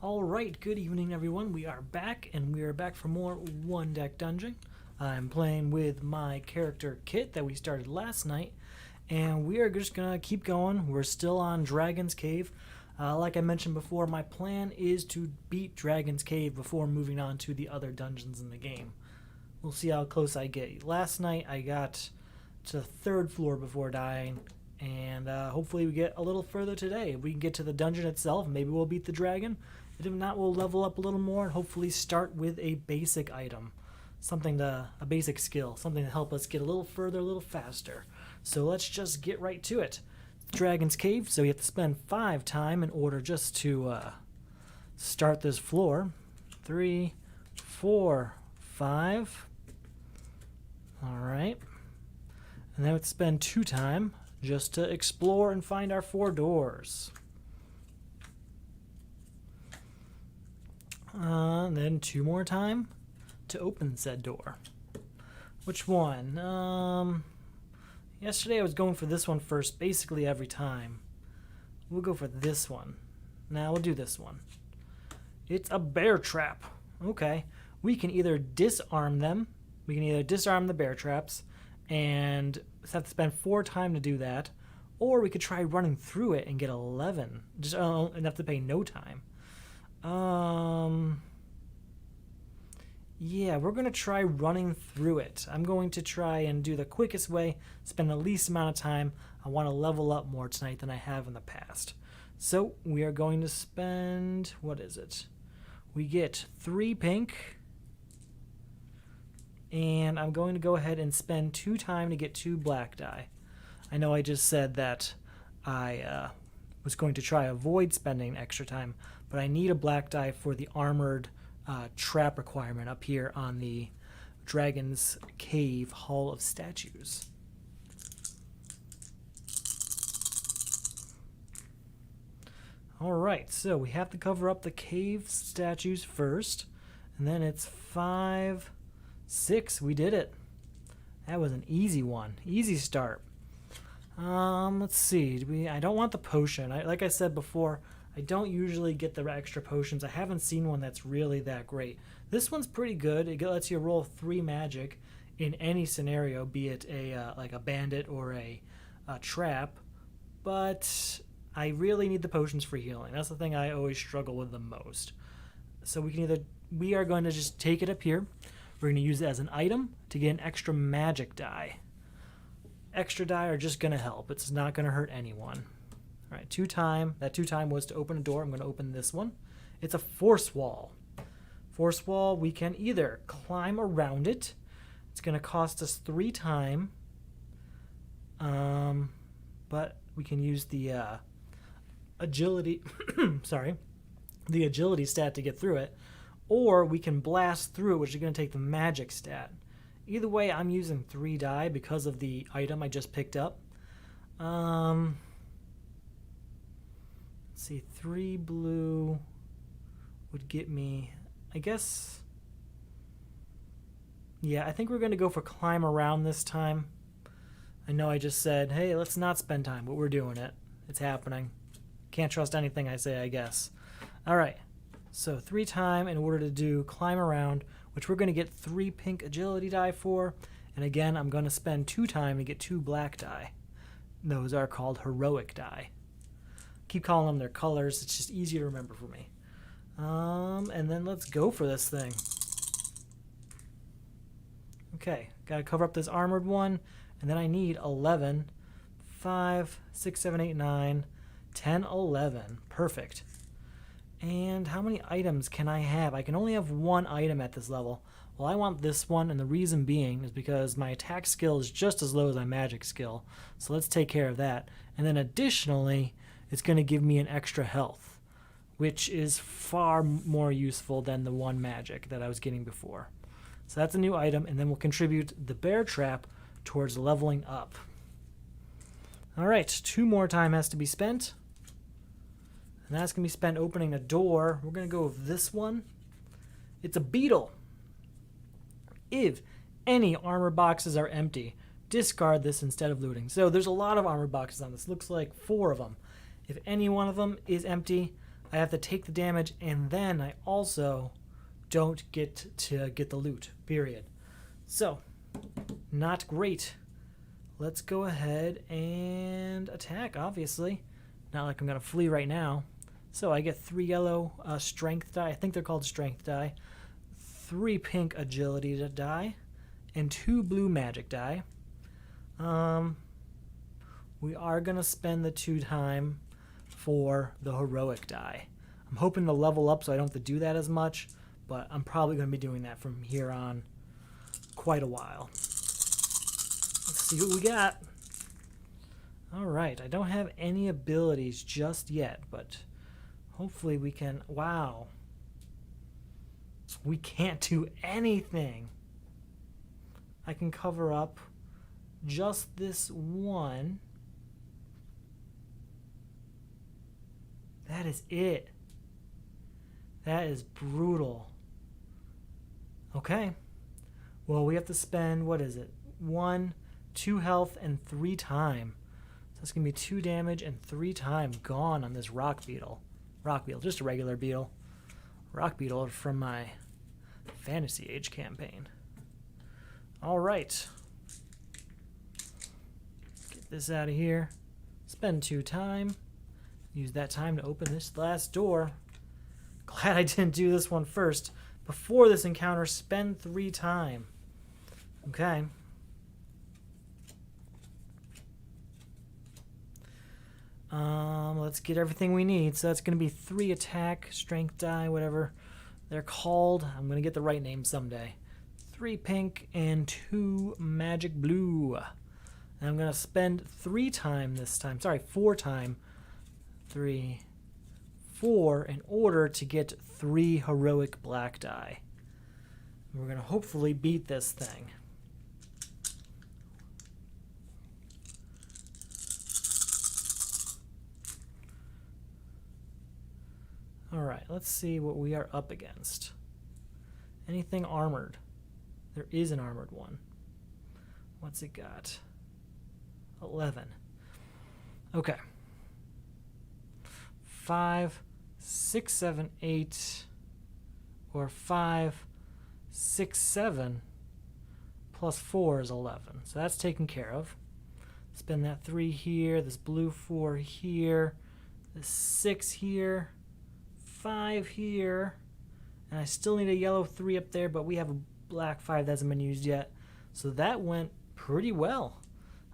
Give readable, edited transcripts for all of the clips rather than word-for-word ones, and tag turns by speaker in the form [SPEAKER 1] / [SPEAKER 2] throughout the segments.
[SPEAKER 1] Alright, good evening everyone. We are back, and we are back for more One Deck Dungeon. I'm playing with my character Kit that we started last night, and we are just gonna keep going. We're still on Dragon's Cave. Like I mentioned before, my plan is to beat Dragon's Cave before moving on to the other dungeons in the game. We'll see how close I get. Last night I got to the third floor before dying, and hopefully we get a little further today. If we can get to the dungeon itself, maybe we'll beat the dragon. If not, we'll level up a little more and hopefully start with a basic item. A basic skill, something to help us get a little further, a little faster. So let's just get right to it. Dragon's Cave, so you have to spend 5 time in order just to start this floor. 3, 4, 5. Alright. And then we have to spend 2 time just to explore and find our 4 doors. And then 2 more time to open said door. Which one? Yesterday I was going for this one first, basically every time. We'll go for this one. Now we'll do this one. It's a bear trap. Okay. We can either disarm them. We can either disarm the bear traps and have to spend 4 time to do that. Or we could try running through it and get 11. Just enough to pay no time. Yeah, we're going to try running through it. I'm going to try and do the quickest way, spend the least amount of time. I want to level up more tonight than I have in the past. So we are going to spend, what is it? We get 3 pink. And I'm going to go ahead and spend 2 time to get 2 black die. I know I just said that I was going to try avoid spending extra time, but I need a black die for the armored trap requirement up here on the Dragon's Cave Hall of Statues. Alright, so we have to cover up the cave statues first, and then it's 5, 6. We did it. That was an easy one. Easy start. Let's see. I don't want the potion. Like I said before, I don't usually get the extra potions. I haven't seen one that's really that great. This one's pretty good. It lets you roll 3 magic in any scenario, be it like a bandit or a trap. But I really need the potions for healing. That's the thing I always struggle with the most. So we are going to just take it up here. We're going to use it as an item to get an extra magic die. Extra die are just going to help. It's not going to hurt anyone. All right, 2 time. That 2 time was to open a door. I'm going to open this one. It's a force wall. Force wall, we can either climb around it. It's going to cost us 3 time. But we can use the agility, sorry, the agility stat to get through it. Or we can blast through it, which is going to take the magic stat. Either way, I'm using 3 die because of the item I just picked up. Let's see, 3 blue would get me, I guess. Yeah, I think we're going to go for climb around this time. I know I just said, hey, let's not spend time, but we're doing it. It's happening. Can't trust anything I say, I guess. All right, so 3 time in order to do climb around, which we're going to get 3 pink agility die for. And again, I'm going to spend 2 time to get 2 black die. Those are called heroic die. Keep calling them their colors. It's just easier to remember for me. And then let's go for this thing. Okay, got to cover up this armored one. And then I need 11. 5, 6, 7, 8, 9, 10, 11. Perfect. And how many items can I have? I can only have 1 item at this level. Well, I want this one, and the reason being is because my attack skill is just as low as my magic skill. So let's take care of that. And then additionally, it's going to give me an extra health, which is far more useful than the 1 magic that I was getting before. So that's a new item, and then we'll contribute the bear trap towards leveling up. All right, 2 more time has to be spent. And that's going to be spent opening a door. We're going to go with this one. It's a beetle. If any armor boxes are empty, discard this instead of looting. So there's a lot of armor boxes on this. Looks like 4 of them. If any one of them is empty, I have to take the damage, and then I also don't get to get the loot, period. So, not great. Let's go ahead and attack, obviously. Not like I'm going to flee right now. So I get 3 yellow strength die. I think they're called strength die. 3 pink agility die. And 2 blue magic die. We are going to spend the 2 time for the heroic die. I'm hoping to level up so I don't have to do that as much, but I'm probably going to be doing that from here on quite a while. Let's see what we got. Alright, I don't have any abilities just yet, but hopefully we can... Wow. We can't do anything. I can cover up just this one. That is it. That is brutal. Okay. Well, we have to spend, what is it? 1, 2 health, and 3 time. So it's going to be 2 damage and 3 time gone on this rock beetle. Rock beetle, just a regular beetle. Rock beetle from my Fantasy Age campaign. Alright. Get this out of here. Spend 2 time. Use that time to open this last door. Glad I didn't do this one first. Before this encounter, spend 3 time. Okay. Let's get everything we need. So that's going to be 3 attack, strength die, whatever they're called. I'm going to get the right name someday. 3 pink and 2 magic blue. And I'm going to spend 3 time this time. Sorry, 4 time. 3, 4 in order to get 3 heroic black die. We're going to hopefully beat this thing. Alright, let's see what we are up against. Anything armored? There is an armored one. What's it got? 11. Okay. 5, 6, 7, 8, or 5, 6, 7, plus 4 is 11. So that's taken care of. Spend that 3 here, this blue 4 here, this 6 here, 5 here, and I still need a yellow 3 up there, but we have a black 5 that hasn't been used yet. So that went pretty well.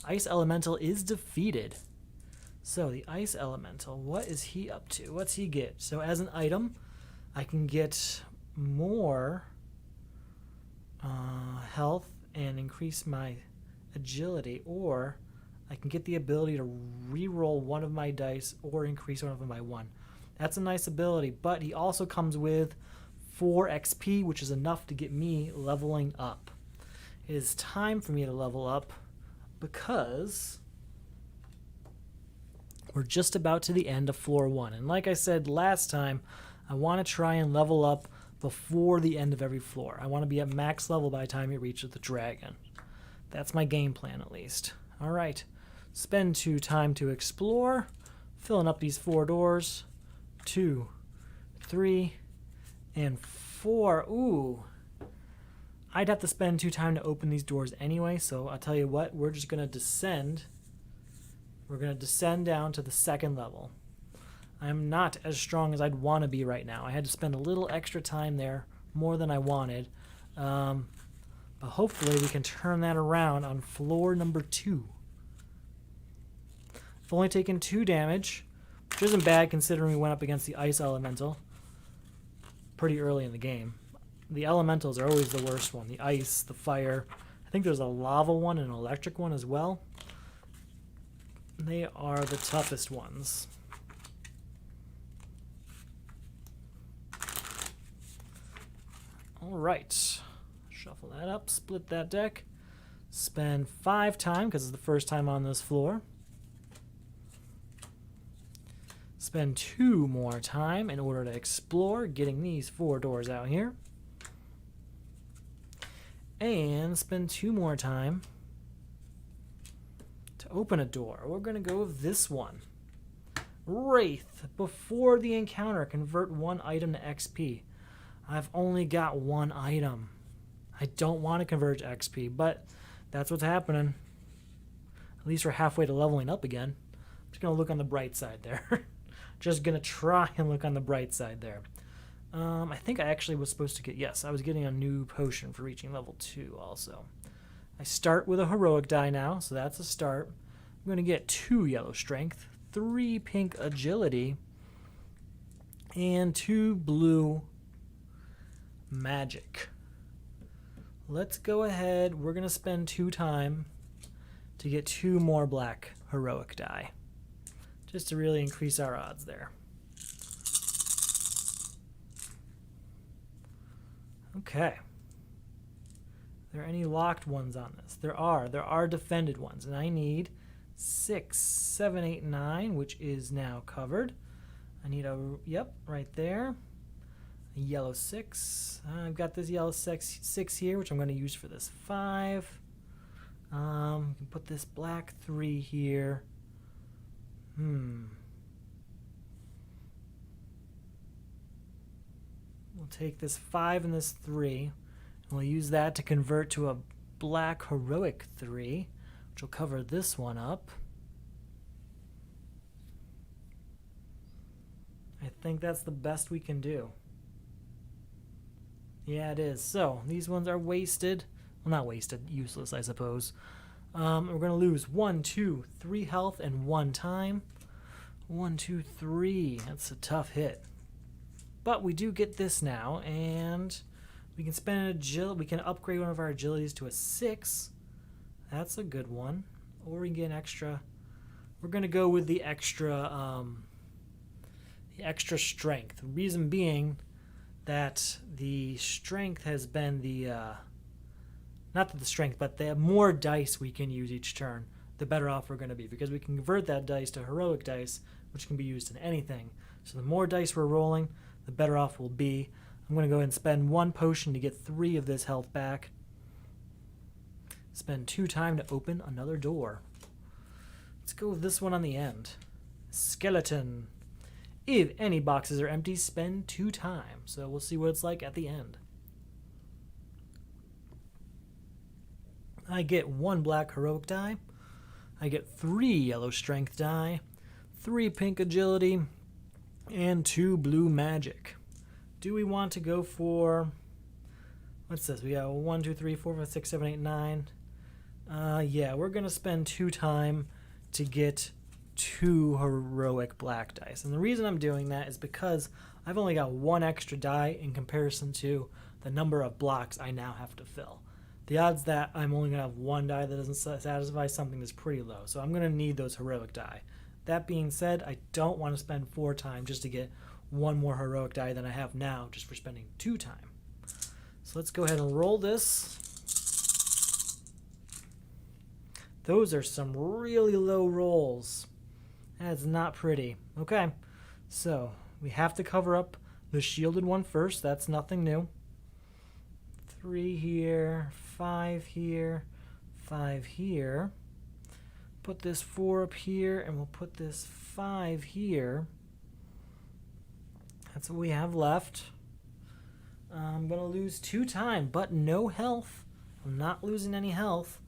[SPEAKER 1] Ice Elemental is defeated. So the Ice Elemental, what is he up to? What's he get? So as an item, I can get more health and increase my agility, or I can get the ability to re-roll one of my dice or increase one of them by 1. That's a nice ability, but he also comes with 4 XP, which is enough to get me leveling up. It is time for me to level up because we're just about to the end of floor 1. And like I said last time, I want to try and level up before the end of every floor. I want to be at max level by the time you reach the dragon. That's my game plan, at least. All right. Spend 2 time to explore, filling up these 4 doors. 2, 3, and 4. Ooh. I'd have to spend 2 time to open these doors anyway, so I'll tell you what, we're just going to descend. We're going to descend down to the 2nd level. I'm not as strong as I'd want to be right now. I had to spend a little extra time there, more than I wanted. But hopefully we can turn that around on floor number 2. I've only taken 2 damage, which isn't bad considering we went up against the Ice Elemental pretty early in the game. The Elementals are always the worst one. The Ice, the Fire. I think there's a Lava one and an Electric one as well. They are the toughest ones. Alright. Shuffle that up, split that deck. Spend 5 time, because it's the first time on this floor. Spend 2 more time in order to explore, getting these 4 doors out here. And spend 2 more time to open a door. We're going to go with this one. Wraith. Before the encounter, convert one item to XP. I've only got one item. I don't want to convert to XP, but that's what's happening. At least we're halfway to leveling up again. I'm just going to look on the bright side there. Just going to try and look on the bright side there. I think I actually was supposed to get... Yes, I was getting a new potion for reaching level 2 also. I start with a heroic die now, so that's a start. I'm going to get 2 yellow strength, 3 pink agility, and 2 blue magic. Let's go ahead. We're going to spend 2 time to get 2 more black heroic die, just to really increase our odds there. Okay. Are there any locked ones on this? There are defended ones, and I need 6, 7, 8, 9, which is now covered. I need a, yep, right there. A yellow 6. I've got this yellow 6 here, which I'm going to use for this 5. Put this black 3 here. We'll take this 5 and this 3, and we'll use that to convert to a black heroic 3, which will cover this one up. I think that's the best we can do. Yeah, it is. So, these ones are wasted. Well, not wasted, useless, I suppose. We're going to lose 1, 2, 3 health and 1 time. 1, 2, 3. That's a tough hit. But we do get this now, and we can spend an agility. We can upgrade one of our agilities to a 6. That's a good one. Or we can get an extra. We're going to go with the extra strength. Reason being that the strength has been the not that the strength, but the more dice we can use each turn, the better off we're going to be, because we can convert that dice to heroic dice, which can be used in anything. So the more dice we're rolling, the better off we'll be. I'm going to go ahead and spend 1 potion to get 3 of this health back. Spend 2 time to open another door. Let's go with this one on the end. Skeleton. If any boxes are empty, spend 2 time. So we'll see what it's like at the end. I get 1 black heroic die. I get 3 yellow strength die, 3 pink agility, and 2 blue magic. Do we want to go for... What's this? We got 1, 2, 3, 4, 5, 6, 7, 8, 9. Yeah, we're going to spend 2 time to get 2 heroic black dice. And the reason I'm doing that is because I've only got 1 extra die in comparison to the number of blocks I now have to fill. The odds that I'm only going to have 1 die that doesn't satisfy something is pretty low. So I'm going to need those heroic die. That being said, I don't want to spend 4 time just to get 1 more heroic die than I have now just for spending 2 time. So let's go ahead and roll this. Those are some really low rolls. That's not pretty. Okay, so we have to cover up the shielded one first. That's nothing new. 3 here, 5 here, 5 here. Put this 4 up here, and we'll put this 5 here. That's what we have left. I'm going to lose 2 time, but no health. I'm not losing any health.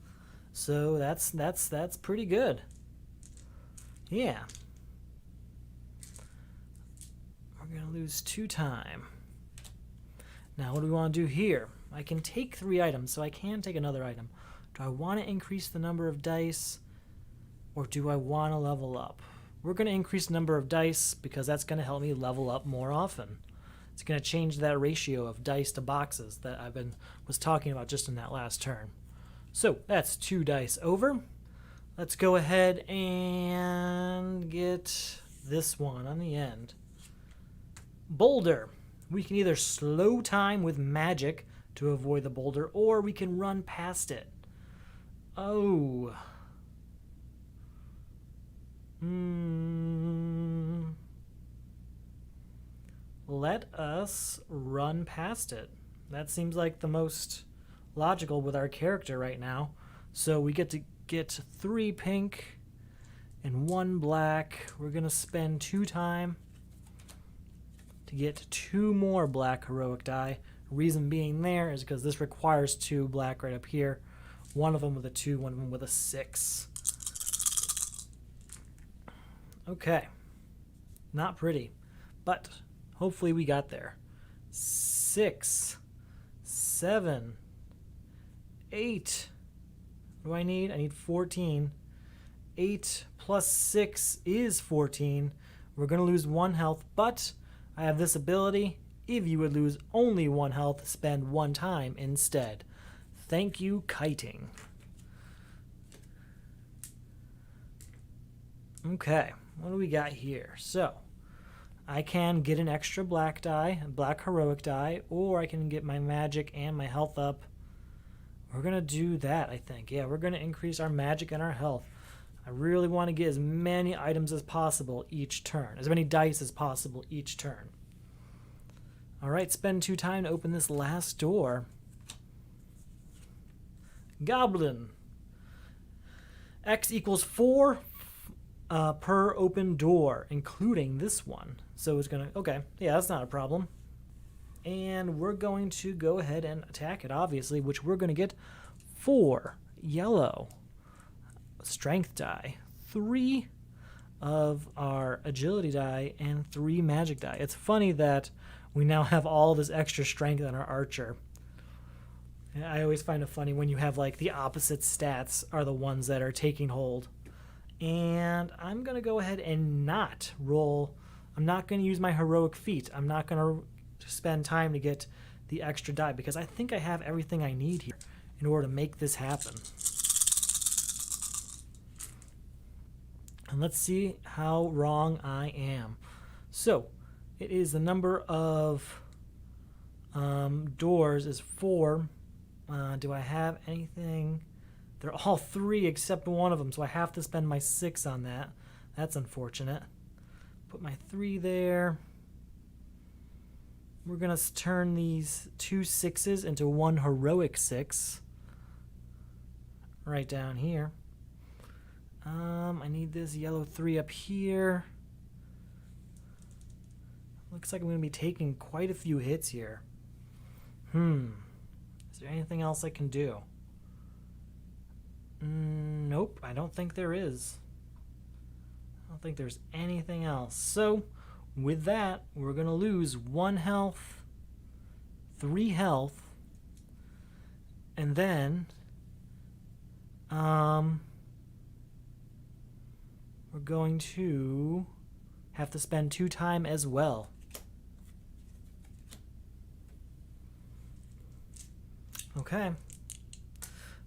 [SPEAKER 1] So that's pretty good. Yeah. We're going to lose 2 time. Now, what do we want to do here? I can take 3 items, so I can take another item. Do I want to increase the number of dice, or do I want to level up? We're going to increase the number of dice because that's going to help me level up more often. It's going to change that ratio of dice to boxes that I was talking about just in that last turn. So that's 2 dice over. Let's go ahead and get this one on the end. Boulder. We can either slow time with magic to avoid the boulder, or we can run past it. Oh. Let us run past it. That seems like the most logical with our character right now. So we get to get 3 pink and 1 black. We're going to spend 2 time to get 2 more black heroic die. Reason being there is because this requires 2 black right up here. One of them with a 2, one of them with a 6. Okay. Not pretty, but hopefully we got there. 6, 7, 8. What do I need? I need 14. 8 plus 6 is 14. We're going to lose 1 health, but I have this ability. If you would lose only 1 health, spend 1 time instead. Thank you, kiting. Okay, what do we got here? So, I can get an extra black die, a black heroic die, or I can get my magic and my health up. We're going to do that, I think. Yeah, we're going to increase our magic and our health. I really want to get as many items as possible each turn, as many dice as possible each turn. All right, spend 2 time to open this last door. Goblin. X equals 4 per open door, including this one. So it's going to, okay, yeah, that's not a problem. And we're going to go ahead and attack it, obviously, which we're going to get 4 yellow strength die, 3 of our agility die, and 3 magic die. It's funny that we now have all this extra strength on our archer. I always find it funny when you have like the opposite stats are the ones that are taking hold. And I'm going to go ahead and not roll. I'm not going to use my heroic feat. I'm not going to spend time to get the extra die because I think I have everything I need here in order to make this happen. And let's see how wrong I am. So it is the number of doors is 4. Do I have anything? They're all 3 except one of them, so I have to spend my 6 on that. That's unfortunate. Put my 3 there. We're going to turn these 2 6s into 1 heroic 6. Right down here. I need this yellow 3 up here. Looks like I'm going to be taking quite a few hits here. Is there anything else I can do? Nope, I don't think there is. I don't think there's anything else. So, with that, we're going to lose 1 health, 3 health, and then we're going to have to spend 2 time as well. Okay.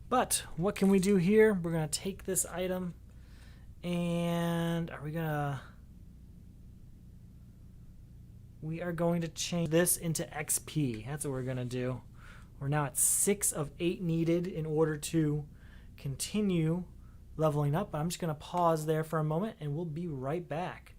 [SPEAKER 1] But what can we do here? We're going to take this item and we are going to change this into XP. That's what we're going to do. We're now at 6 of 8 needed in order to continue leveling up. I'm just going to pause there for a moment and we'll be right back.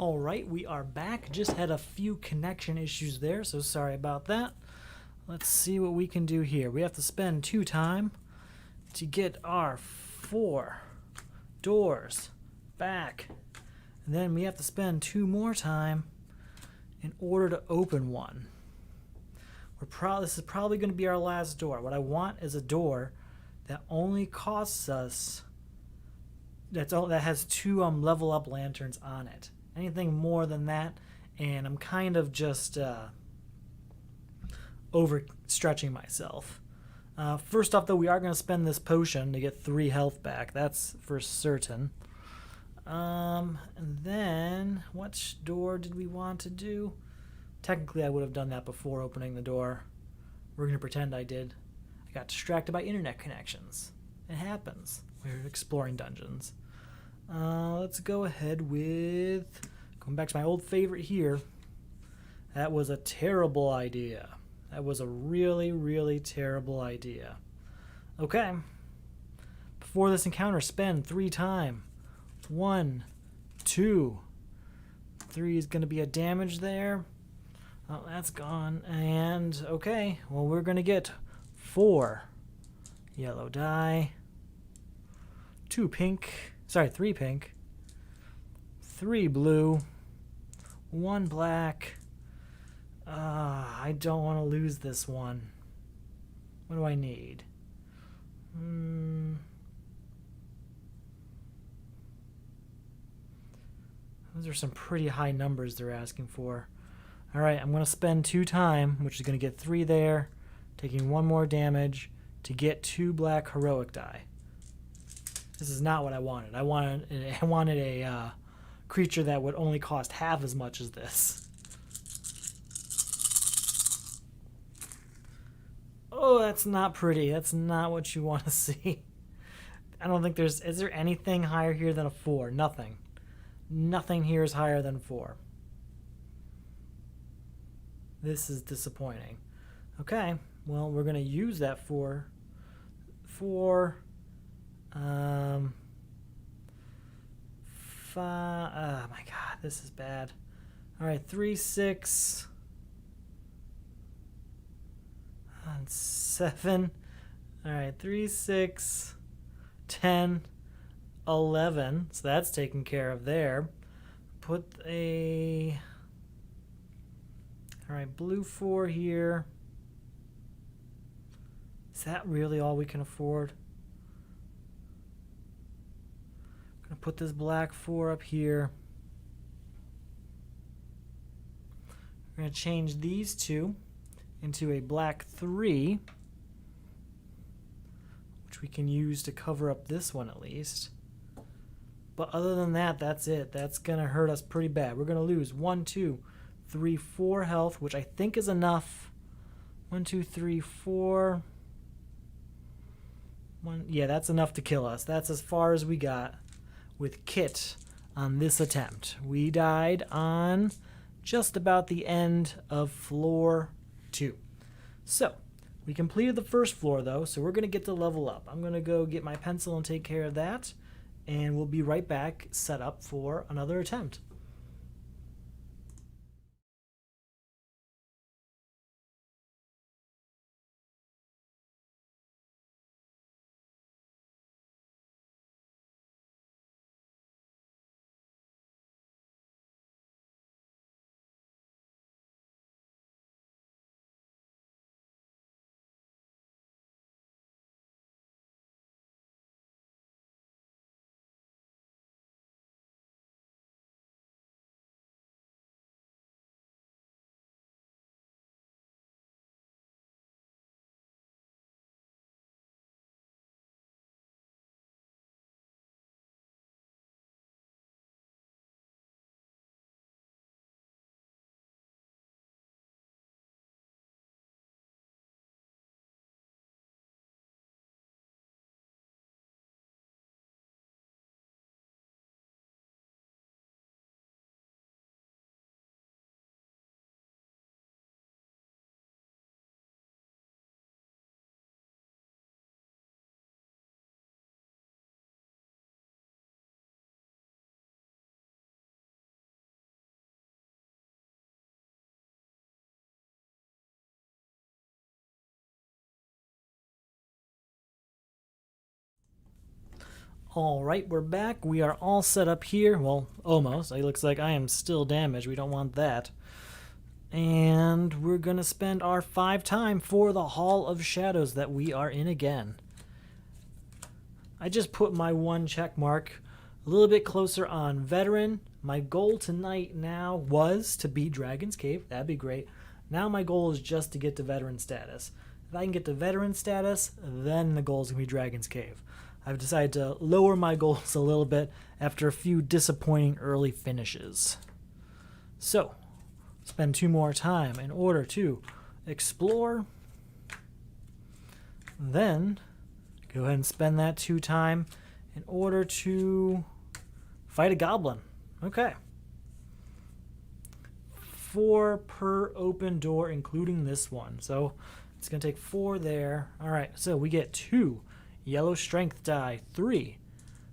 [SPEAKER 1] All right, we are back. Just had a few connection issues there, so sorry about that. Let's see what we can do here. We have to spend 2 time to get our 4 doors back. And then we have to spend 2 more time in order to open one. This is probably going to be our last door. What I want is a door that only costs us, that has 2 level up lanterns on it. Anything more than that, and I'm kind of just overstretching myself. First off, though, we are going to spend this potion to get 3 health back. That's for certain. And then, which door did we want to do? Technically, I would have done that before opening the door. We're going to pretend I did. I got distracted by internet connections. It happens. We're exploring dungeons. Let's go ahead with going back to my old favorite here. That was a terrible idea. That was a really, really terrible idea. Okay. Before this encounter, spend 3 time. 1, 2. 3 is going to be a damage there. Oh, that's gone. And, okay, well, we're going to get 4 yellow die. 3 pink. 3 blue. 1 black. I don't want to lose this one. What do I need? Those are some pretty high numbers they're asking for. Alright, I'm going to spend 2 time, which is going to get 3 there, taking 1 more damage to get 2 black heroic die. This is not what I wanted. I wanted a creature that would only cost half as much as this. Oh, that's not pretty. That's not what you want to see. I don't think is there anything higher here than a 4? Nothing. Nothing here is higher than 4. This is disappointing. Okay, well, we're going to use that for oh my god, this is bad. Alright, 3, 6, and 7. Alright, 3, 6, 10, 11. So that's taken care of there. Put a... Alright, blue 4 here. Is that really all we can afford? I'm going to put this black 4 up here. We're going to change these 2 into a black 3, which we can use to cover up this one at least. But other than that, that's it. That's going to hurt us pretty bad. We're going to lose 1, 2, 3, 4 health, which I think is enough. 1, 2, 3, 4. Yeah, that's enough to kill us. That's as far as we got with Kit on this attempt. We died on just about the end of floor 2. So, we completed the first floor though, so we're going to get to level up. I'm going to go get my pencil and take care of that, and we'll be right back set up for another attempt. All right, we're back. We are all set up here. Well, almost. It looks like I am still damaged. We don't want that. And we're going to spend our 5 time for the Hall of Shadows that we are in again. I just put my 1 check mark a little bit closer on Veteran. My goal tonight now was to beat Dragon's Cave. That'd be great. Now my goal is just to get to Veteran status. If I can get to Veteran status, then the goal is going to be Dragon's Cave. I've decided to lower my goals a little bit after a few disappointing early finishes. So, spend 2 more time in order to explore. Then, go ahead and spend that 2 time in order to fight a goblin. Okay. 4 per open door, including this one. So, it's going to take 4 there. All right, so we get 2 yellow strength die, 3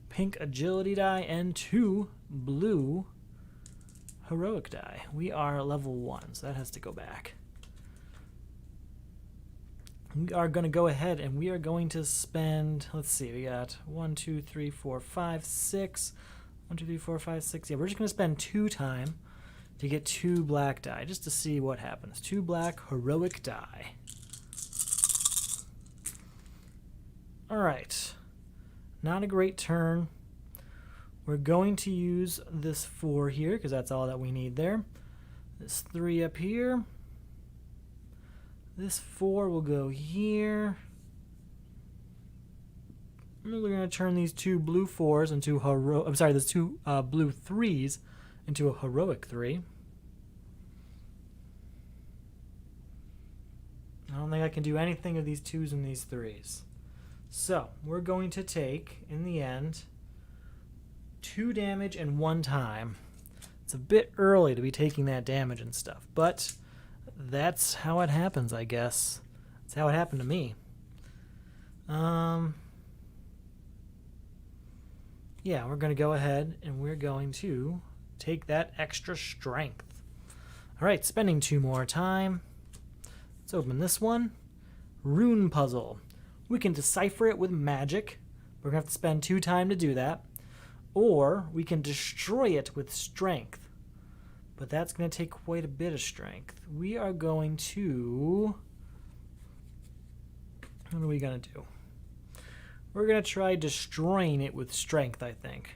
[SPEAKER 1] pink agility die, and 2 blue heroic die. We are level 1, so that has to go back. We are going to go ahead and we are going to spend, let's see, we got 1, 2, 3, 4, 5, 6. 1, 2, 3, 4, 5, 6. Yeah, we're just going to spend 2 time to get 2 black die, just to see what happens. 2 black heroic die. Alright, not a great turn. We're going to use this 4 here, because that's all that we need there. This 3 up here. This 4 will go here. And we're going to turn these 2 blue 4s into these 2 blue 3s into a heroic 3. I don't think I can do anything of these 2s and these 3s. So, we're going to take, in the end, 2 damage and 1 time. It's a bit early to be taking that damage and stuff, but that's how it happens, I guess. That's how it happened to me. Yeah, we're going to go ahead and we're going to take that extra strength. Alright, spending 2 more time. Let's open this one. Rune puzzle. We can decipher it with magic. We're going to have to spend 2 time to do that. Or we can destroy it with strength. But that's going to take quite a bit of strength. We are going to... What are we going to do? We're going to try destroying it with strength, I think.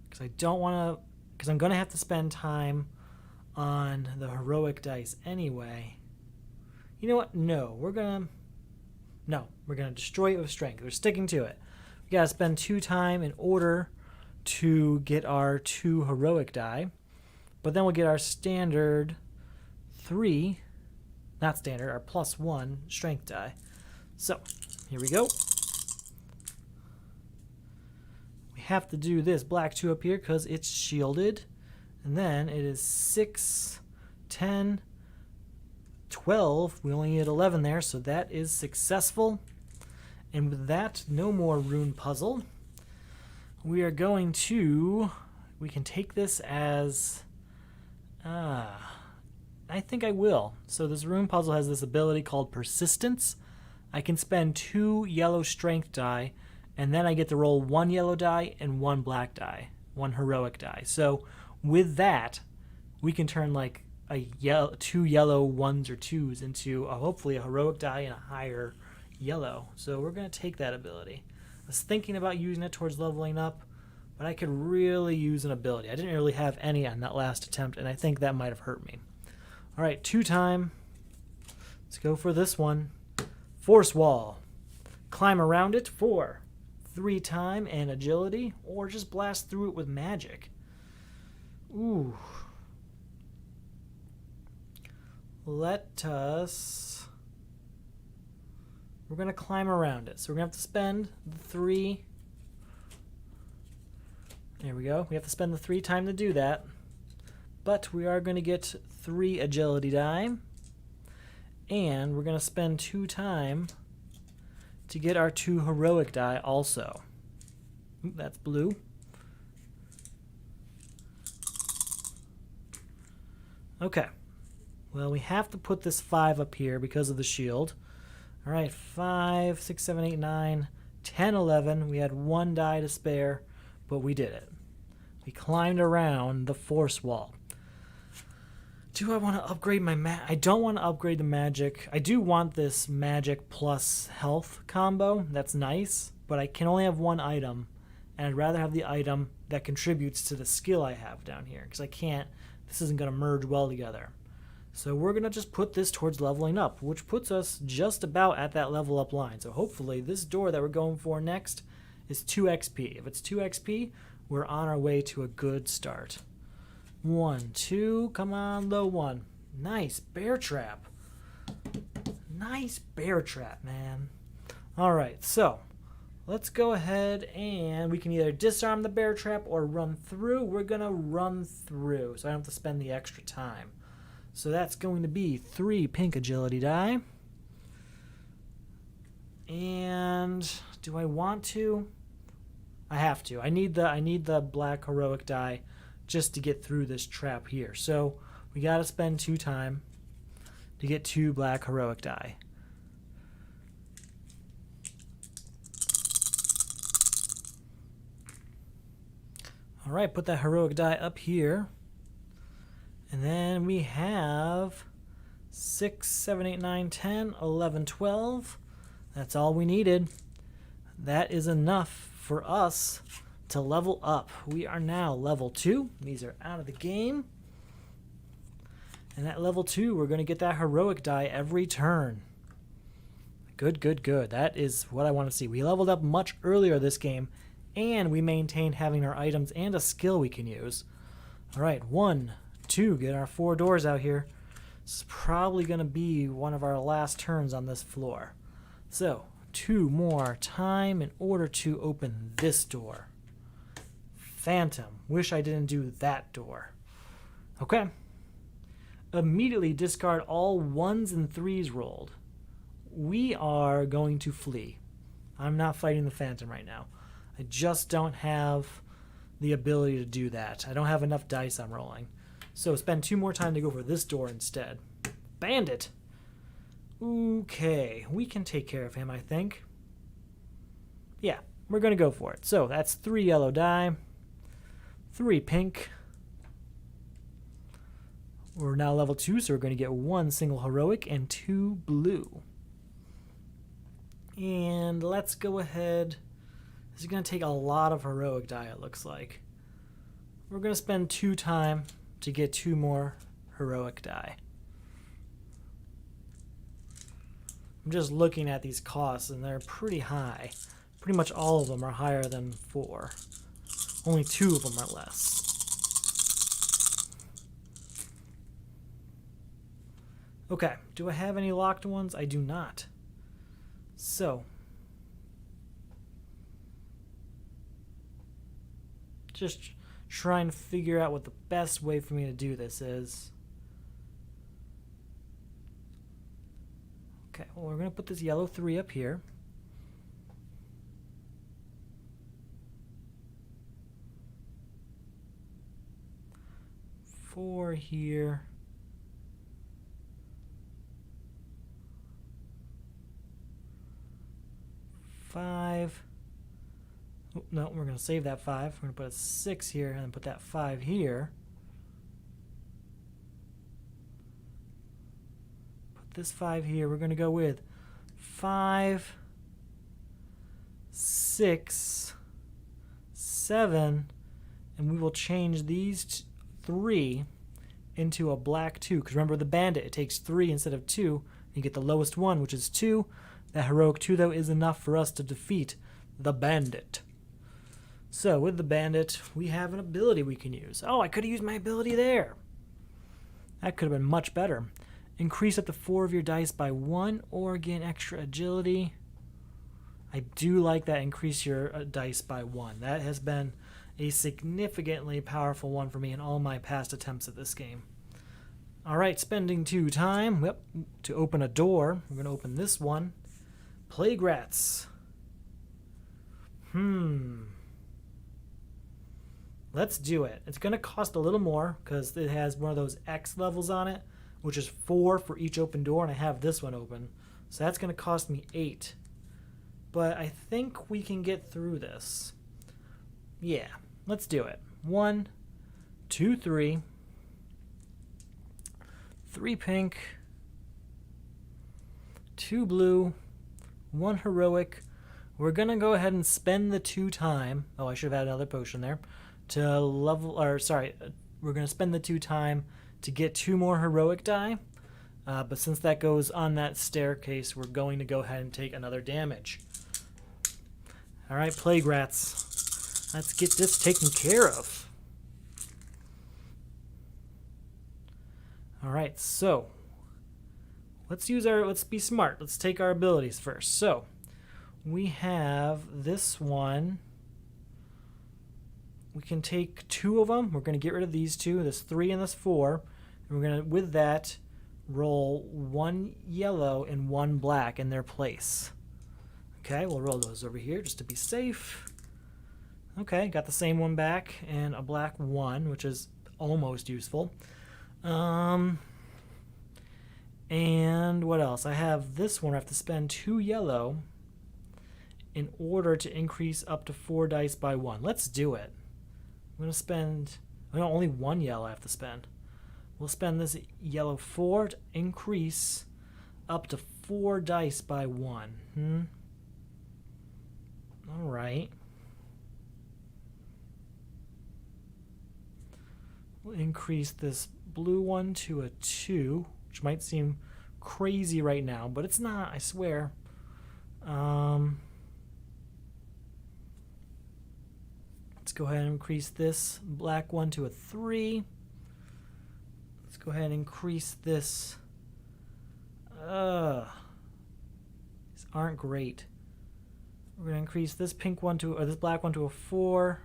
[SPEAKER 1] Because I don't want to... Because I'm going to have to spend time on the heroic dice anyway. You know what? No, we're going to destroy it with strength. We're sticking to it. We got to spend 2 time in order to get our 2 heroic die. But then we'll get our standard 3, not standard, our +1 strength die. So, here we go. We have to do this black 2 up here because it's shielded. And then it is 6, 10, 12. We only need 11 there, so that is successful. And with that, no more rune puzzle. We are going to... We can take this as... I think I will. So this rune puzzle has this ability called Persistence. I can spend 2 yellow strength die, and then I get to roll 1 yellow die and 1 black die, 1 heroic die. So with that, we can turn like a 2 yellow 1s or 2s into hopefully a heroic die and a higher yellow. So we're going to take that ability. I was thinking about using it towards leveling up, but I could really use an ability. I didn't really have any on that last attempt, and I think that might have hurt me. All right, 2 time. Let's go for this one. Force wall. Climb around it. 4. 3 time and agility, or just blast through it with magic. Ooh. Let us... We're going to climb around it. So we're going to have to spend the 3... There we go. We have to spend the 3 time to do that. But we are going to get 3 agility die. And we're going to spend 2 time to get our 2 heroic die also. Ooh, that's blue. Okay. Well, we have to put this 5 up here because of the shield. All right, 5, 6, 7, 8, 9, 10, 11. We had 1 die to spare, but we did it. We climbed around the force wall. Do I want to upgrade my I don't want to upgrade the magic. I do want this magic plus health combo. That's nice, but I can only have 1 item, and I'd rather have the item that contributes to the skill I have down here, because I can't, this isn't going to merge well together. So we're going to just put this towards leveling up, which puts us just about at that level up line. So hopefully this door that we're going for next is 2 XP. If it's 2 XP, we're on our way to a good start. 1, 2, come on, low 1. Nice bear trap. Nice bear trap, man. All right, so let's go ahead and we can either disarm the bear trap or run through. We're going to run through, so I don't have to spend the extra time. So that's going to be 3 pink agility die. And do I want to? I have to. I need the black heroic die just to get through this trap here. So we got to spend 2 time to get 2 black heroic die. All right, put that heroic die up here. And then we have 6, 7, 8, 9, 10, 11, 12. That's all we needed. That is enough for us to level up. We are now level 2. These are out of the game. And at level 2, we're going to get that heroic die every turn. Good, good, good. That is what I want to see. We leveled up much earlier this game, and we maintained having our items and a skill we can use. All right, 1, 2, get our 4 doors out here. This is probably going to be one of our last turns on this floor. So, 2 more time in order to open this door. Phantom. Wish I didn't do that door. Okay. Immediately discard all 1s and 3s rolled. We are going to flee. I'm not fighting the Phantom right now. I just don't have the ability to do that. I don't have enough dice I'm rolling. So spend 2 more time to go for this door instead. Bandit! Okay, we can take care of him, I think. Yeah, we're going to go for it. So that's 3 yellow die, 3 pink. We're now level 2, so we're going to get 1 single heroic and 2 blue. And let's go ahead. This is going to take a lot of heroic die, it looks like. We're going to spend 2 time to get 2 more heroic die. I'm just looking at these costs, and they're pretty high. Pretty much all of them are higher than 4. Only 2 of them are less. Okay, do I have any locked ones? I do not. So, just trying to figure out what the best way for me to do this is. Okay, well, we're going to put this yellow 3 up here. Four here. 5. Oh, no, we're going to save that 5. We're going to put a 6 here and then put that 5 here. Put this 5 here. We're going to go with 5, 6, 7, and we will change these 3 into a black 2. Because remember the bandit, it takes 3 instead of 2. You get the lowest one, which is 2. That heroic 2, though, is enough for us to defeat the bandit. So, with the bandit, we have an ability we can use. Oh, I could have used my ability there. That could have been much better. Increase up to 4 of your dice by 1 or gain extra agility. I do like that, increase your dice by 1. That has been a significantly powerful one for me in all my past attempts at this game. Alright, spending 2 time to open a door. We're going to open this one. Plague rats. Let's do it. It's going to cost a little more because it has one of those X levels on it, which is 4 for each open door, and I have this one open. So that's going to cost me 8 but I think we can get through this. Yeah, let's do it. 1, 2, 3. 3 pink, 2 blue, 1 heroic. We're gonna go ahead and spend the 2 time. Oh, I should have had another potion there. To level, or sorry, we're gonna spend the 2 time to get 2 more heroic die. But since that goes on that staircase, we're going to go ahead and take another damage. All right, Plague Rats. Let's get this taken care of. All right, so let's be smart. Let's take our abilities first. So we have this one. We can take 2 of them. We're going to get rid of these 2, this 3 and this 4. And we're going to, with that, roll 1 yellow and 1 black in their place. Okay, we'll roll those over here just to be safe. Okay, got the same one back and a black 1, which is almost useful. And what else? I have this one. I have to spend 2 yellow in order to increase up to 4 dice by 1. Let's do it. I'm going to spend... No, only 1 yellow I have to spend. We'll spend this yellow 4 to increase up to 4 dice by 1. Alright. We'll increase this blue one to a 2, which might seem crazy right now, but it's not, I swear. Let's go ahead and increase this black one to a 3. Let's go ahead and increase this. These aren't great. We're going to increase this pink one to, or this black one to a 4.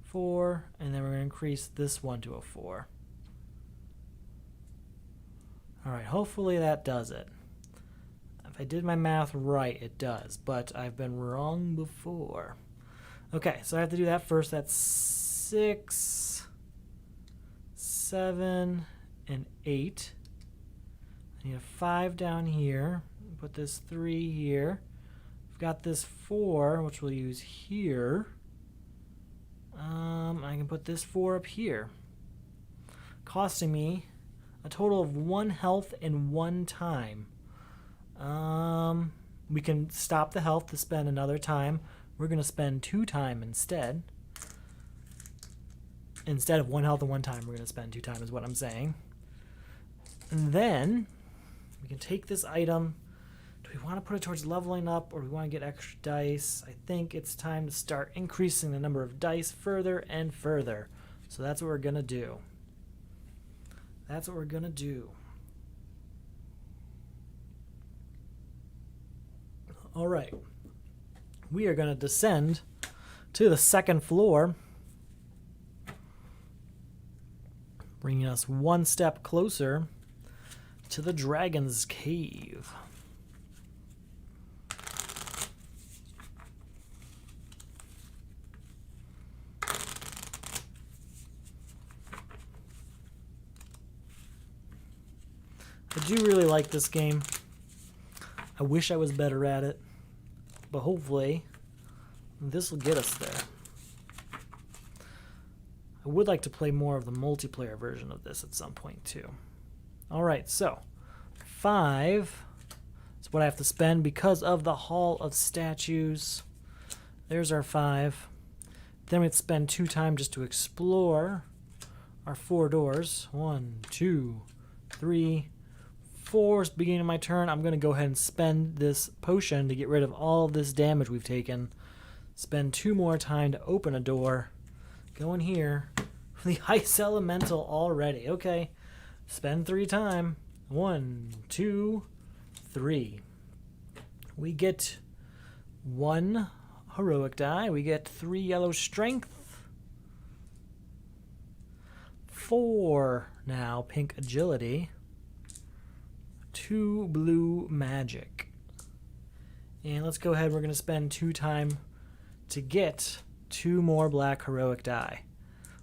[SPEAKER 1] 4, and then we're going to increase this one to a 4. Alright, hopefully that does it. If I did my math right, it does, but I've been wrong before. Okay, so I have to do that first. That's 6, 7, and 8. I need a 5 down here. Put this 3 here. I've got this 4, which we'll use here. I can put this 4 up here, costing me a total of 1 health and 1 time. We can stop the health to spend another time. We're going to spend 2 time instead. Instead of 1 health and 1 time, we're going to spend 2 time is what I'm saying. And then we can take this item. Do we want to put it towards leveling up, or do we want to get extra dice? I think it's time to start increasing the number of dice further and further. So that's what we're going to do. That's what we're going to do. All right. We are going to descend to the 2nd floor, bringing us 1 step closer to the Dragon's Cave. I do really like this game. I wish I was better at it, but hopefully this will get us there. I would like to play more of the multiplayer version of this at some point too. Alright, so 5 is what I have to spend because of the Hall of Statues. There's our 5. Then we have to spend 2 time just to explore our 4 doors. 1, 2, 3, 4 is the beginning of my turn. I'm going to go ahead and spend this potion to get rid of all of this damage we've taken. Spend 2 more time to open a door. Go in here. The Ice Elemental already. Okay. Spend 3 time. 1, 2, 3. We get 1 heroic die. We get 3 yellow strength. 4 now pink agility. 2 blue magic. And let's go ahead. We're going to spend 2 time to get 2 more black heroic die.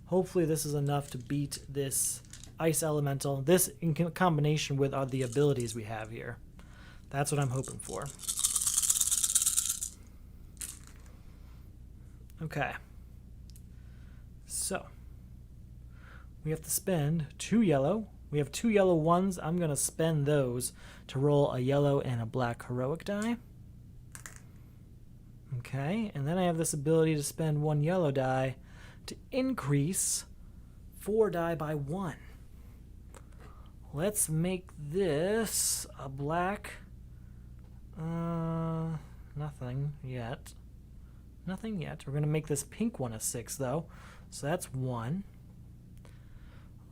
[SPEAKER 1] Hopefully this is enough to beat this Ice Elemental. This in combination with the abilities we have here. That's what I'm hoping for. Okay. So we have to spend 2 yellow. We have 2 yellow ones. I'm going to spend those to roll a yellow and a black heroic die. Okay, and then I have this ability to spend 1 yellow die to increase 4 die by 1. Let's make this a black. Nothing yet. Nothing yet. We're going to make this pink one a 6, though. So that's 1.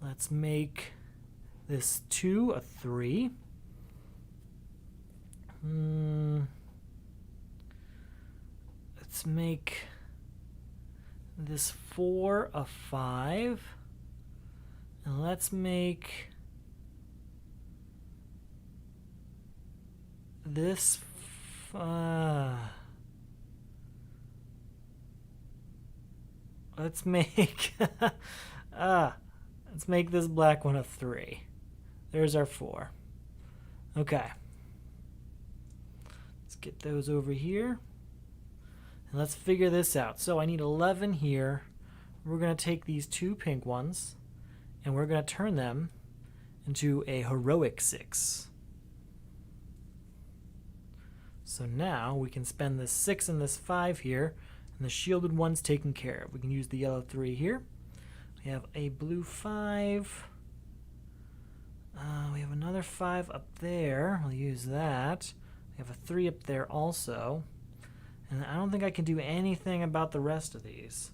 [SPEAKER 1] Let's make this 2 a 3. Let's make this 4 a 5. And let's make this let's make let's make this black one a 3. There's our 4. Okay. Let's get those over here. And let's figure this out. So I need 11 here. We're going to take these 2 pink ones and we're going to turn them into a heroic 6. So now we can spend this 6 and this 5 here, and the shielded one's taken care of. We can use the yellow 3 here. We have a blue 5. We have another 5 up there. We'll use that. We have a 3 up there also. And I don't think I can do anything about the rest of these.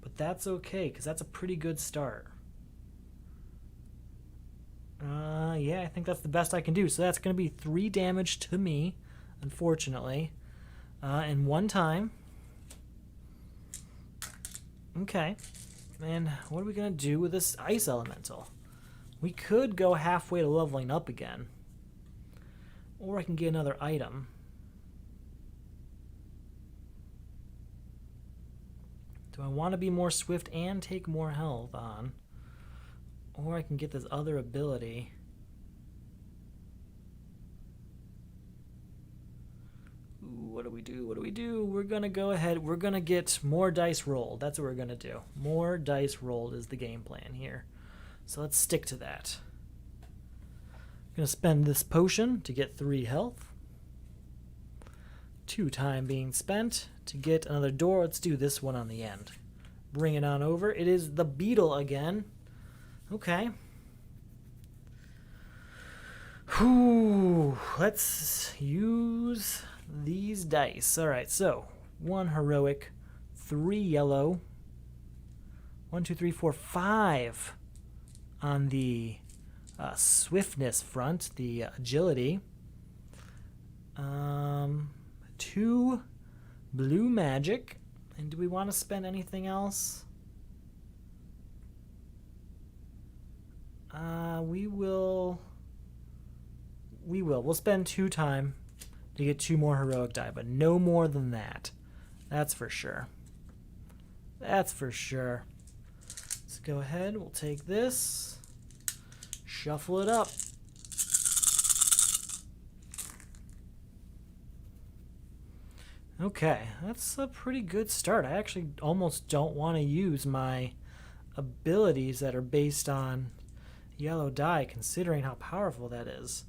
[SPEAKER 1] But that's okay, because that's a pretty good start. Yeah, I think that's the best I can do. So that's going to be 3 damage to me, unfortunately, in 1 time. Okay. And what are we going to do with this ice elemental? We could go halfway to leveling up again. Or I can get another item. Do I want to be more swift and take more health on? Or I can get this other ability. Ooh, what do we do? What do we do? We're going to go ahead. We're going to get more dice rolled. That's what we're going to do. More dice rolled is the game plan here. So let's stick to that. I'm going to spend this potion to get 3 health. 2 time being spent to get another door. Let's do this one on the end. Bring it on over. It is the beetle again. Okay. Whew. Let's use these dice. All right, so 1 heroic, 3 yellow, 1, 2, 3, 4, 5 on the swiftness front, the agility. 2 blue magic. And do we want to spend anything else? We'll spend 2 time to get 2 more heroic die, but no more than that. That's for sure. That's for sure. Let's go ahead. We'll take this, shuffle it up. Okay, that's a pretty good start. I actually almost don't want to use my abilities that are based on yellow die, considering how powerful that is.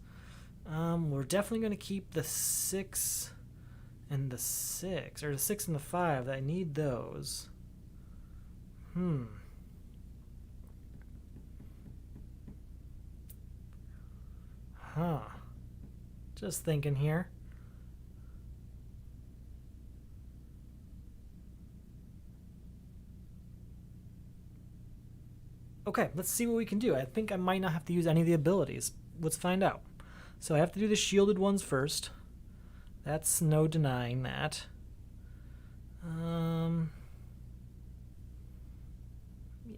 [SPEAKER 1] We're definitely going to keep the 6 and the 6, or the 6 and the 5. I need those. Just thinking here. Okay, let's see what we can do. I think I might not have to use any of the abilities. Let's find out. So I have to do the shielded ones first. That's no denying that. Yeah,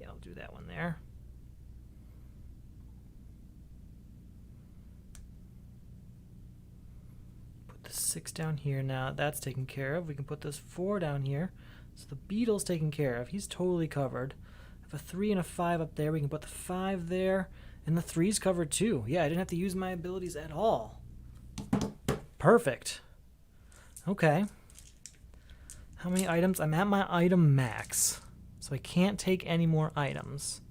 [SPEAKER 1] I'll do that one there. Put the 6 down here now. That's taken care of. We can put this 4 down here. So the beetle's taken care of. He's totally covered. A 3 and a 5 up there. We can put the 5 there, and the 3's covered too. Yeah, I didn't have to use my abilities at all. Perfect. Okay. How many items? I'm at my item max, so I can't take any more items.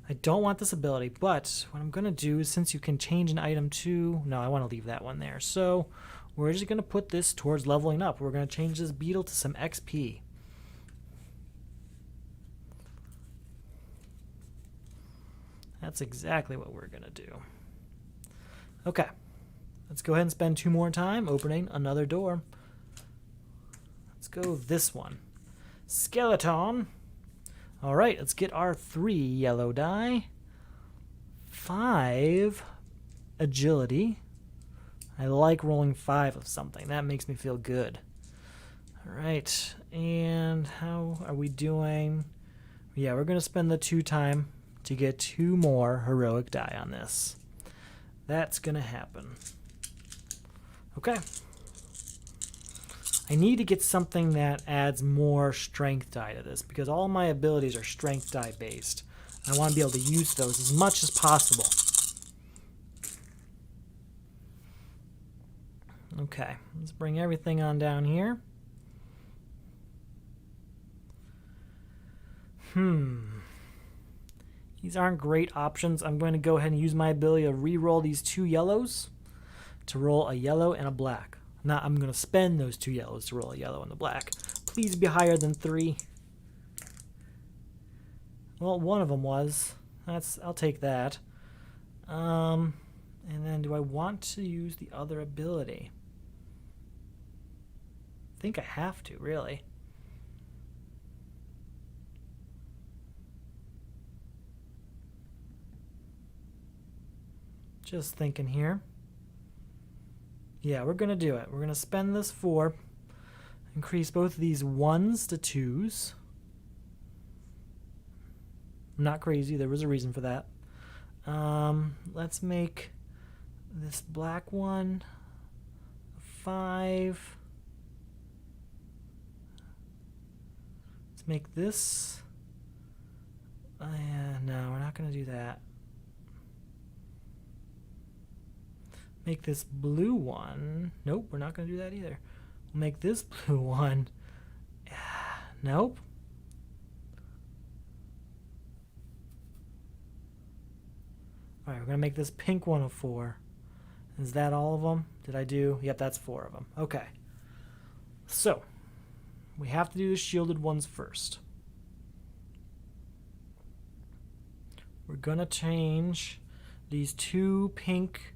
[SPEAKER 1] I don't want this ability, but what I'm going to do is, since you can change an item to... No, I want to leave that one there. So we're just going to put this towards leveling up. We're going to change this beetle to some XP. That's exactly what we're going to do. Okay. Let's go ahead and spend 2 more time opening another door. Let's go this one. Skeleton. All right, let's get our 3 yellow die. 5 agility. I like rolling 5 of something. That makes me feel good. All right, and how are we doing? Yeah, we're going to spend the 2 time to get 2 more heroic die on this. That's going to happen. Okay. I need to get something that adds more strength die to this, because all my abilities are strength die based. I want to be able to use those as much as possible. Okay, let's bring everything on down here. These aren't great options. I'm going to go ahead and use my ability to re-roll these 2 yellows to roll a yellow and a black. Now I'm going to spend those 2 yellows to roll a yellow and a black. Please be higher than 3. Well, one of them was. I'll take that. And then do I want to use the other ability? I think I have to, really. Just thinking here. Yeah, we're going to do it. We're going to spend this 4. Increase both of these 1s to 2s. I'm not crazy. There was a reason for that. Let's make this black one 5. Let's make this... no, we're not going to do that. Make this blue one. Nope, we're not going to do that either. We'll make this blue one. Nope. Alright, we're going to make this pink one a 4. Is that all of them? Did I do? Yep, that's 4 of them. Okay. So, we have to do the shielded ones first. We're going to change these 2 pink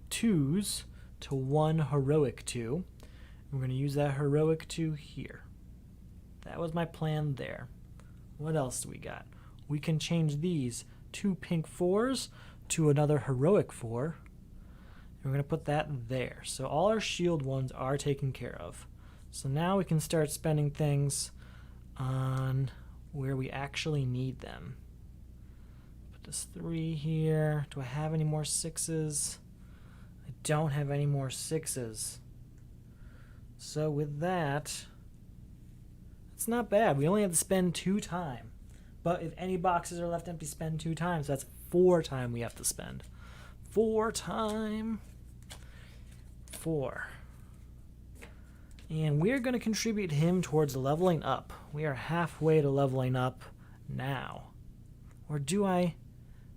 [SPEAKER 1] 2s to 1 heroic 2. We're going to use that heroic 2 here. That was my plan there. What else do we got? We can change these 2 pink 4s to another heroic 4. And we're going to put that there. So all our shield ones are taken care of. So now we can start spending things on where we actually need them. Put this 3 here. Do I have any more 6s? I don't have any more 6s. So with that, it's not bad. We only have to spend 2 time. But if any boxes are left empty, spend 2 times. So that's 4 time we have to spend. 4 time. 4. And we're going to contribute him towards leveling up. We are halfway to leveling up now. Or do I?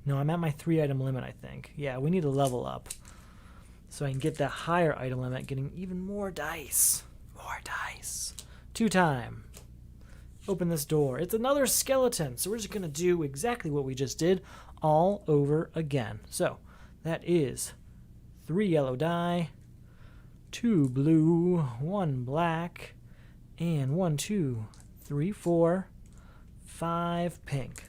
[SPEAKER 1] No, I'm at my 3 item limit, I think. Yeah, we need to level up. So I can get that higher item limit, getting even more dice. More dice. 2 time. Open this door. It's another skeleton. So we're just going to do exactly what we just did all over again. So that is 3 yellow die, 2 blue, 1 black, and 1, 2, 3, 4, 5 pink.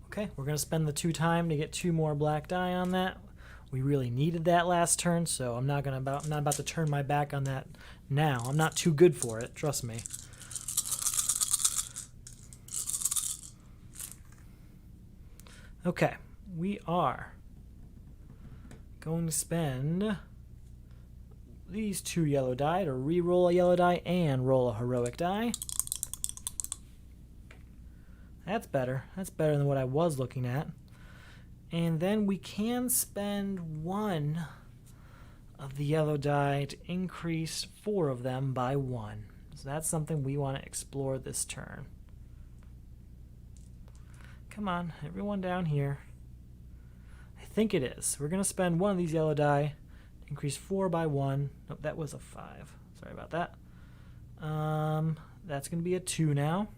[SPEAKER 1] Okay, we're going to spend the 2 time to get 2 more black die on that. We really needed that last turn, so I'm not about to turn my back on that now. I'm not too good for it, trust me. Okay, we are going to spend these 2 yellow die to re-roll a yellow die and roll a heroic die. That's better. That's better than what I was looking at. And then we can spend 1 of the yellow die to increase 4 of them by 1. So that's something we want to explore this turn. Come on, everyone down here. I think it is. We're going to spend 1 of these yellow die to increase 4 by 1. Nope, that was a 5. Sorry about that. That's going to be a 2 now.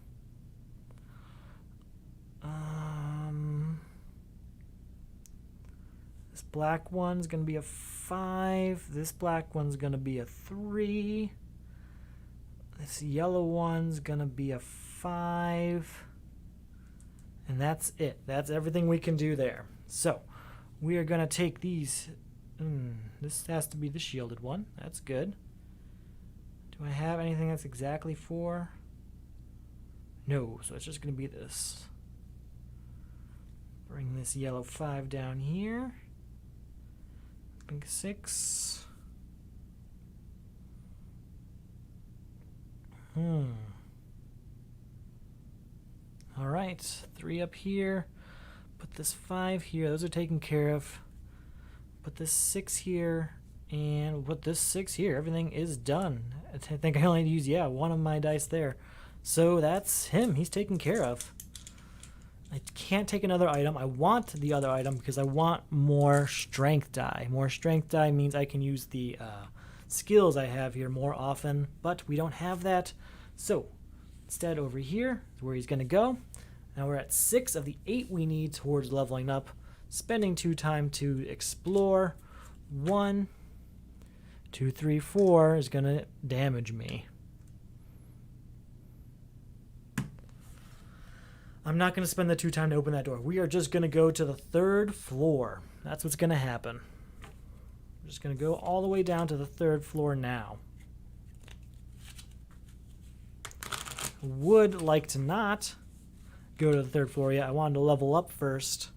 [SPEAKER 1] This black one's going to be a 5. This black one's going to be a 3. This yellow one's going to be a 5. And that's it. That's everything we can do there. So we are going to take these. This has to be the shielded one. That's good. Do I have anything that's exactly 4? No, so it's just going to be this. Bring this yellow 5 down here. Pink 6. All right, 3 up here. Put this 5 here. Those are taken care of. Put this 6 here, and put this 6 here. Everything is done. I think I only used, 1 of my dice there. So that's him. He's taken care of. I can't take another item. I want the other item because I want more strength die. More strength die means I can use the skills I have here more often, but we don't have that. So instead, over here is where he's going to go. Now we're at 6 of the 8 we need towards leveling up. Spending 2 time to explore. 1, 2, 3, 4 is going to damage me. I'm not going to spend the 2 time to open that door. We are just going to go to the 3rd floor. That's what's going to happen. We're just going to go all the way down to the 3rd floor now. Would like to not go to the 3rd floor yet. I wanted to level up first,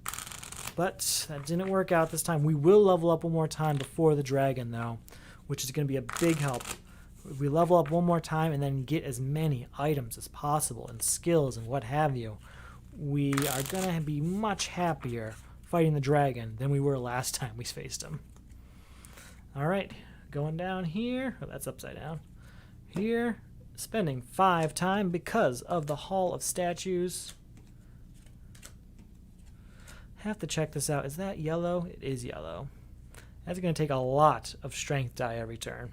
[SPEAKER 1] but that didn't work out this time. We will level up one more time before the dragon, though, which is going to be a big help. If we level up one more time and then get as many items as possible and skills and what have you, we are going to be much happier fighting the dragon than we were last time we faced him. All right, going down here. Oh, that's upside down. Here, spending 5 time because of the Hall of Statues. Have to check this out. Is that yellow? It is yellow. That's going to take a lot of strength die every turn.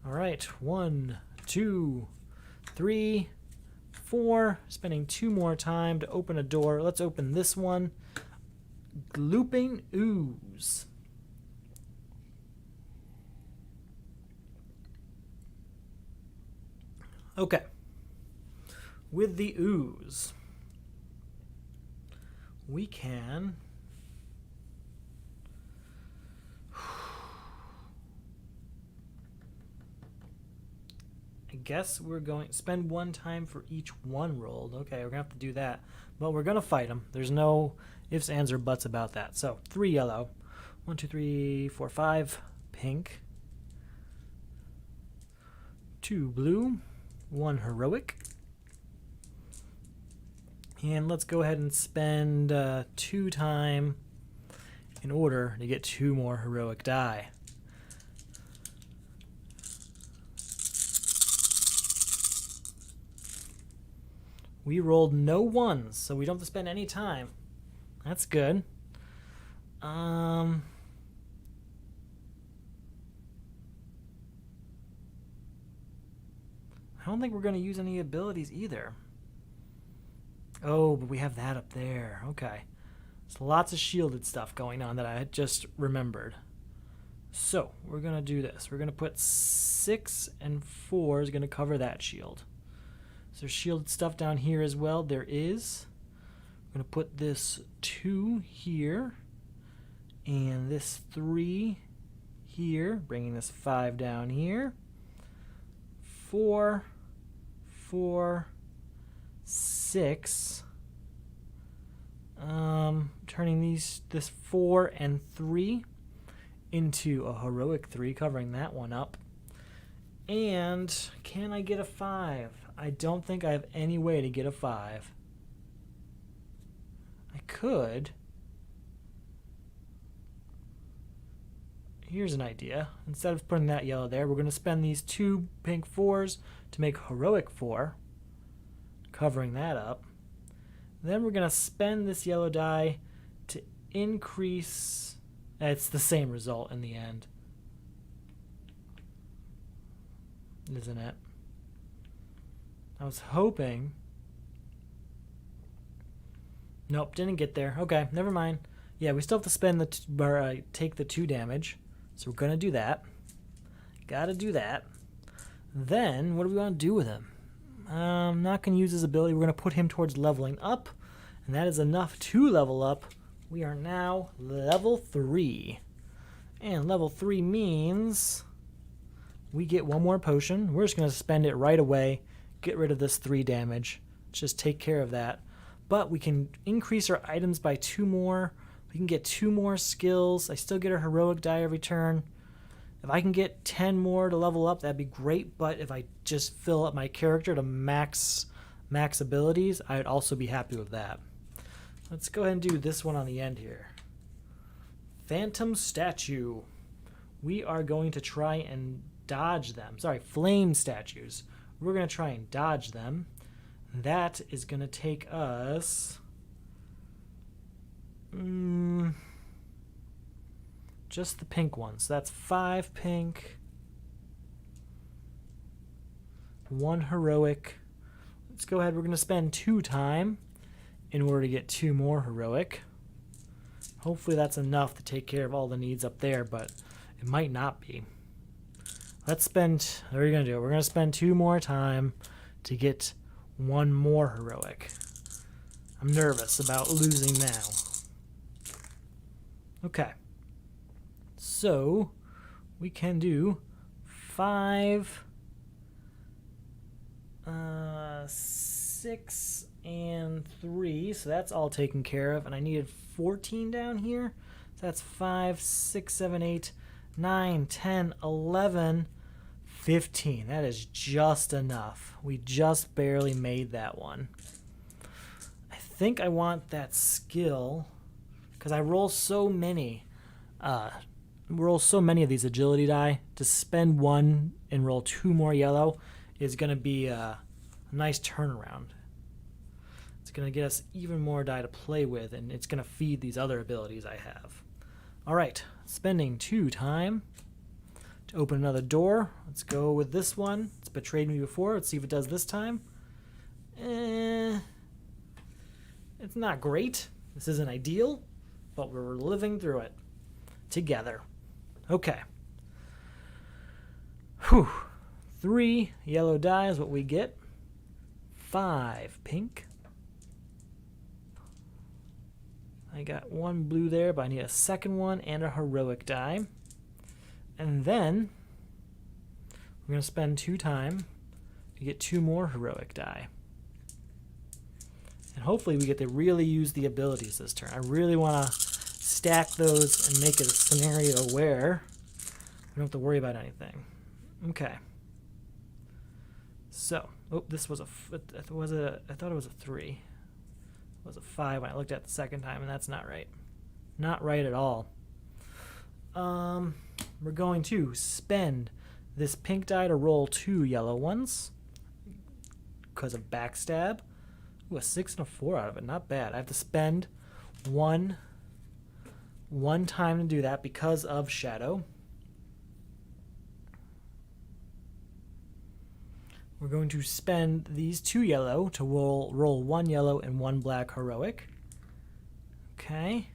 [SPEAKER 1] All right, 1, 2, 3, 4. Spending 2 more time to open a door. Let's open this one. Glooping Ooze. Okay. With the ooze, we can I guess we're going to spend 1 time for each 1 rolled. Okay, we're going to have to do that. But we're going to fight him. There's no ifs, ands, or buts about that. So 3 yellow. 1, 2, 3, 4, 5 pink. 2 blue. 1 heroic. And let's go ahead and spend 2 time in order to get 2 more heroic die. We rolled no 1s, so we don't have to spend any time. That's good. I don't think we're going to use any abilities either. Oh, but we have that up there. Okay. There's lots of shielded stuff going on that I had just remembered. So, we're going to do this. We're going to put 6 and 4 is going to cover that shield. So there's shielded stuff down here as well. There is. I'm going to put this 2 here. And this 3 here. Bringing this 5 down here. 4, 4, 6. Turning this 4 and 3 into a heroic 3, covering that one up. And can I get a 5? I don't think I have any way to get a 5. I could. here's an idea. Instead of putting that yellow there, we're going to spend these 2 pink 4s to make heroic 4, covering that up. Then we're going to spend this yellow die to increase. It's the same result in the end, isn't it? I was hoping. Nope, didn't get there. Okay, never mind. Yeah, we still have to spend take the 2 damage. So we're going to do that. Gotta do that. Then, what do we want to do with him? I'm not going to use his ability. We're going to put him towards leveling up. And that is enough to level up. We are now level 3. And level 3 means we get 1 more potion. We're just going to spend it right away. Get rid of this 3 damage. Let's just take care of that. But we can increase our items by 2 more. We can get 2 more skills. I still get a heroic die every turn. If I can get 10 more to level up, that'd be great. But if I just fill up my character to max abilities, I'd also be happy with that. Let's go ahead and do this one on the end here. Phantom Statue. We are going to try and dodge them. Sorry, Flame Statues. We're going to try and dodge them. That is going to take us... just the pink ones. So that's 5 pink, 1 heroic. Let's go ahead. We're going to spend 2 time in order to get 2 more heroic. Hopefully that's enough to take care of all the needs up there, but it might not be. Let's spend... What are we going to do? We're going to spend 2 more time to get 1 more heroic. I'm nervous about losing now. Okay. So, we can do 5, 6, and 3. So that's all taken care of. And I needed 14 down here. So that's 5, 6, 7, 8, 9, 10, 11, 15. That is just enough. We just barely made that one. I think I want that skill because I roll so many of these agility die. To spend 1 and roll 2 more yellow is going to be a nice turnaround. It's going to get us even more die to play with, and it's going to feed these other abilities I have. All right, spending 2 time to open another door. Let's go with this one. It's betrayed me before. Let's see if it does this time. It's not great. This isn't ideal, but we're living through it together. Okay. Whew. 3 yellow die is what we get. 5 pink. I got 1 blue there, but I need a second one and a heroic die. And then we're going to spend 2 time to get 2 more heroic die. And hopefully we get to really use the abilities this turn. I really want to stack those and make it a scenario where we don't have to worry about anything. Okay. So, oh, this was I thought it was a 3. It was a 5 when I looked at it the second time, and that's not right. Not right at all. We're going to spend this pink die to roll 2 yellow ones because of backstab. Ooh, a 6 and a 4 out of it. Not bad. I have to spend one time to do that because of shadow. We're going to spend these 2 yellow to roll 1 yellow and 1 black heroic. Okay.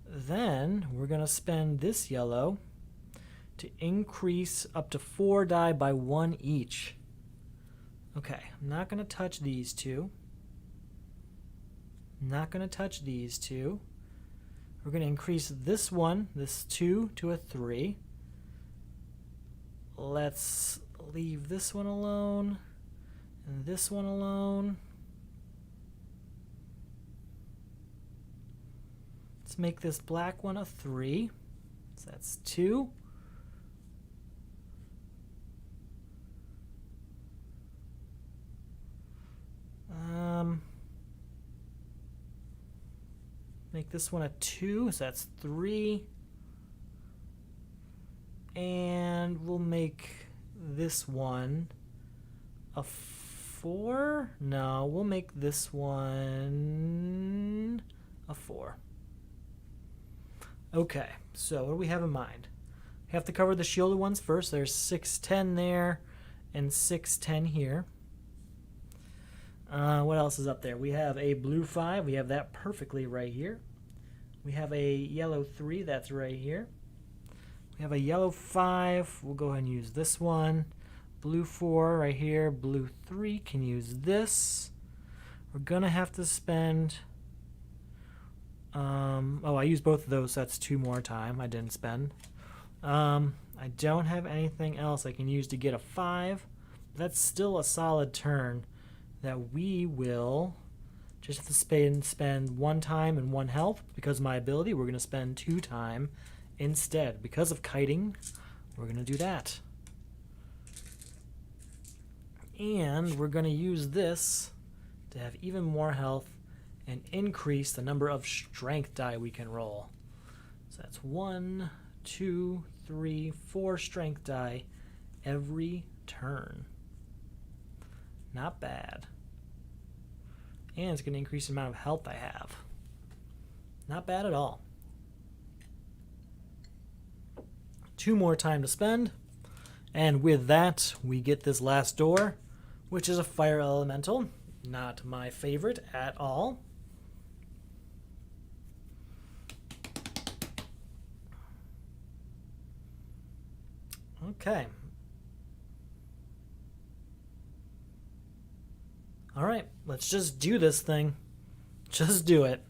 [SPEAKER 1] Then we're going to spend this yellow to increase up to 4 die by 1 each. Okay, I'm not going to touch these 2. Not going to touch these 2. We're going to increase this 1, this 2, to a 3. Let's leave this one alone and this one alone. Let's make this black one a 3. So that's 2. Make this one a 2, so that's 3. And we'll make this one a 4. No, we'll make this one a 4. Okay, so what do we have in mind? We have to cover the shielded ones first. There's 610 there and 610 here. What else is up there? We have a blue 5. We have that perfectly right here. We have a yellow 3. That's right here. We have a yellow 5. We'll go ahead and use this one. Blue 4 right here. Blue 3 can use this. We're going to have to spend... I used both of those, so that's 2 more time I didn't spend. I don't have anything else I can use to get a 5. That's still a solid turn that we will just have to spend 1 time and 1 health. Because of my ability, we're going to spend 2 time instead. Because of kiting, we're going to do that. And we're going to use this to have even more health and increase the number of strength die we can roll. So that's 1, 2, 3, 4 strength die every turn. Not bad. And it's going to increase the amount of health I have. Not bad at all. 2 more time to spend. And with that, we get this last door, which is a fire elemental. Not my favorite at all. Okay. Alright, let's just do this thing. Just do it.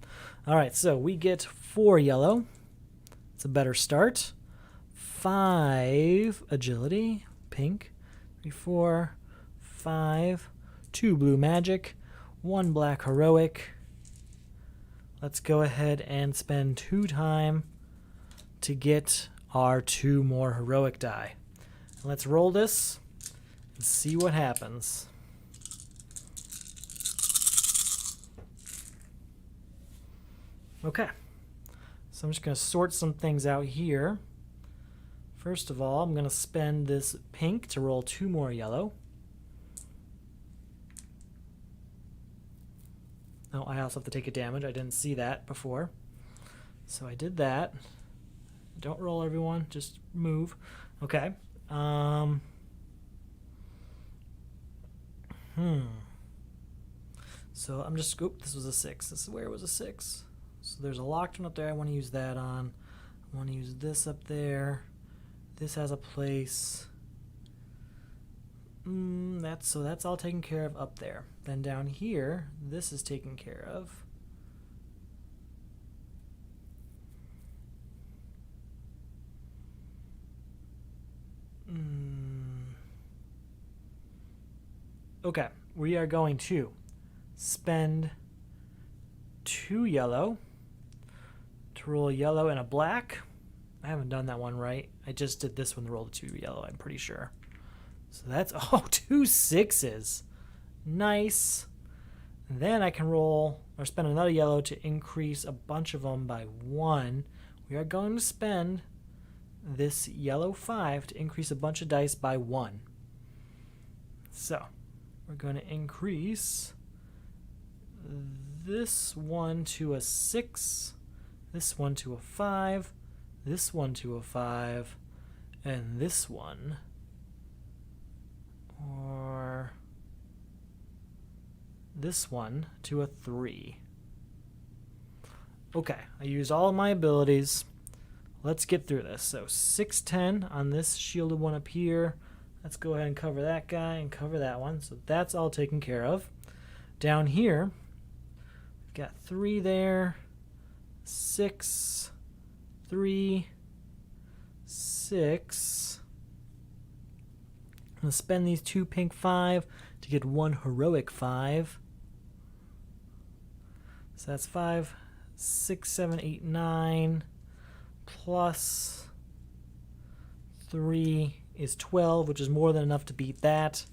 [SPEAKER 1] Alright, so we get 4 yellow. It's a better start. 5 agility, pink. 3, 4, 5. 2 blue magic. 1 black heroic. Let's go ahead and spend 2 time to get our 2 more heroic die. Let's roll this and see what happens. Okay, so I'm just going to sort some things out here. First of all, I'm going to spend this pink to roll 2 more yellow. Oh, I also have to take a damage. I didn't see that before. So I did that. Don't roll, everyone. Just move. Okay. So I'm just... Oop, this was a 6. This is where it was a 6. So there's a locked one up there. I want to use that on. I want to use this up there. This has a place. That's all taken care of up there. Then down here, this is taken care of. Okay, we are going to spend 2 yellow to roll a yellow and a black. I haven't done that one right. I just did this one to roll the 2 yellow, I'm pretty sure. So that's, 2 6s. Nice. And then I can roll or spend another yellow to increase a bunch of them by 1. We are going to spend this yellow 5 to increase a bunch of dice by 1. So we're going to increase this one to a 6, this one to a 5, this one to a 5, and this one, or this one to a 3. Okay, I used all of my abilities. Let's get through this. So 610 on this shielded one up here. Let's go ahead and cover that guy and cover that one. So that's all taken care of. Down here, we've got 3 there, 6, 3, 6. I'm going to spend these 2 pink 5 to get 1 heroic 5. So that's 5, 6, 7, 8, 9, plus 3 is 12, which is more than enough to beat that.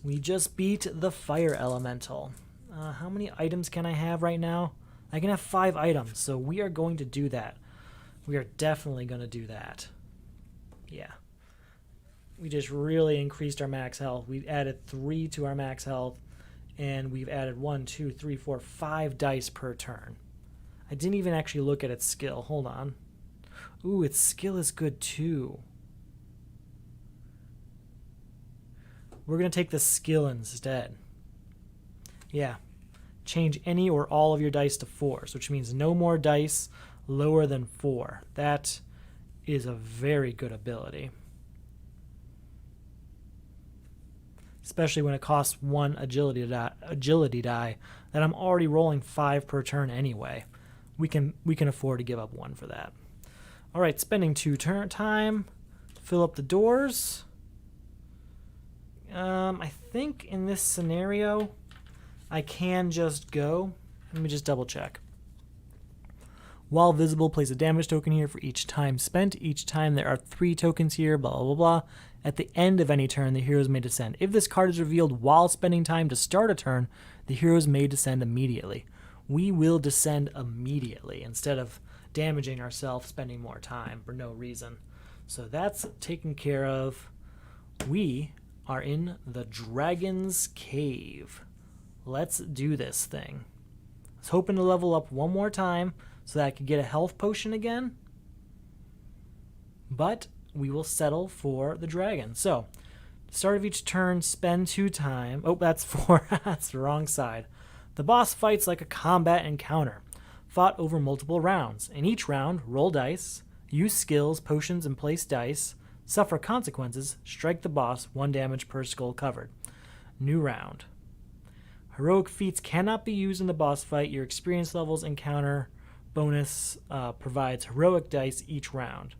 [SPEAKER 1] We just beat the fire elemental. How many items can I have right now? I can have 5 items, so we are going to do that. We are definitely going to do that. Yeah. We just really increased our max health. We added 3 to our max health, and we've added 1, 2, 3, 4, 5 dice per turn. I didn't even actually look at its skill. Hold on. Ooh, its skill is good too. We're going to take the skill instead. Yeah. Change any or all of your dice to 4s, which means no more dice lower than 4. That is a very good ability. Especially when it costs 1 agility die that I'm already rolling 5 per turn anyway. We can afford to give up 1 for that. All right, spending 2 turn time. Fill up the doors. I think in this scenario, I can just go. Let me just double check. While visible, place a damage token here for each time spent. Each time there are 3 tokens here, blah, blah, blah. At the end of any turn, the heroes may descend. If this card is revealed while spending time to start a turn, the heroes may descend immediately. We will descend immediately instead of damaging ourselves, spending more time for no reason. So that's taken care of. We are in the Dragon's Cave. Let's do this thing. I was hoping to level up 1 more time so that I could get a health potion again. But we will settle for the dragon. So, start of each turn, spend 2 time. Oh, that's 4. That's the wrong side. The boss fights like a combat encounter, fought over multiple rounds. In each round, roll dice, use skills, potions, and place dice, suffer consequences, strike the boss, 1 damage per skull covered. New round. Heroic feats cannot be used in the boss fight. Your experience levels encounter bonus provides heroic dice each round.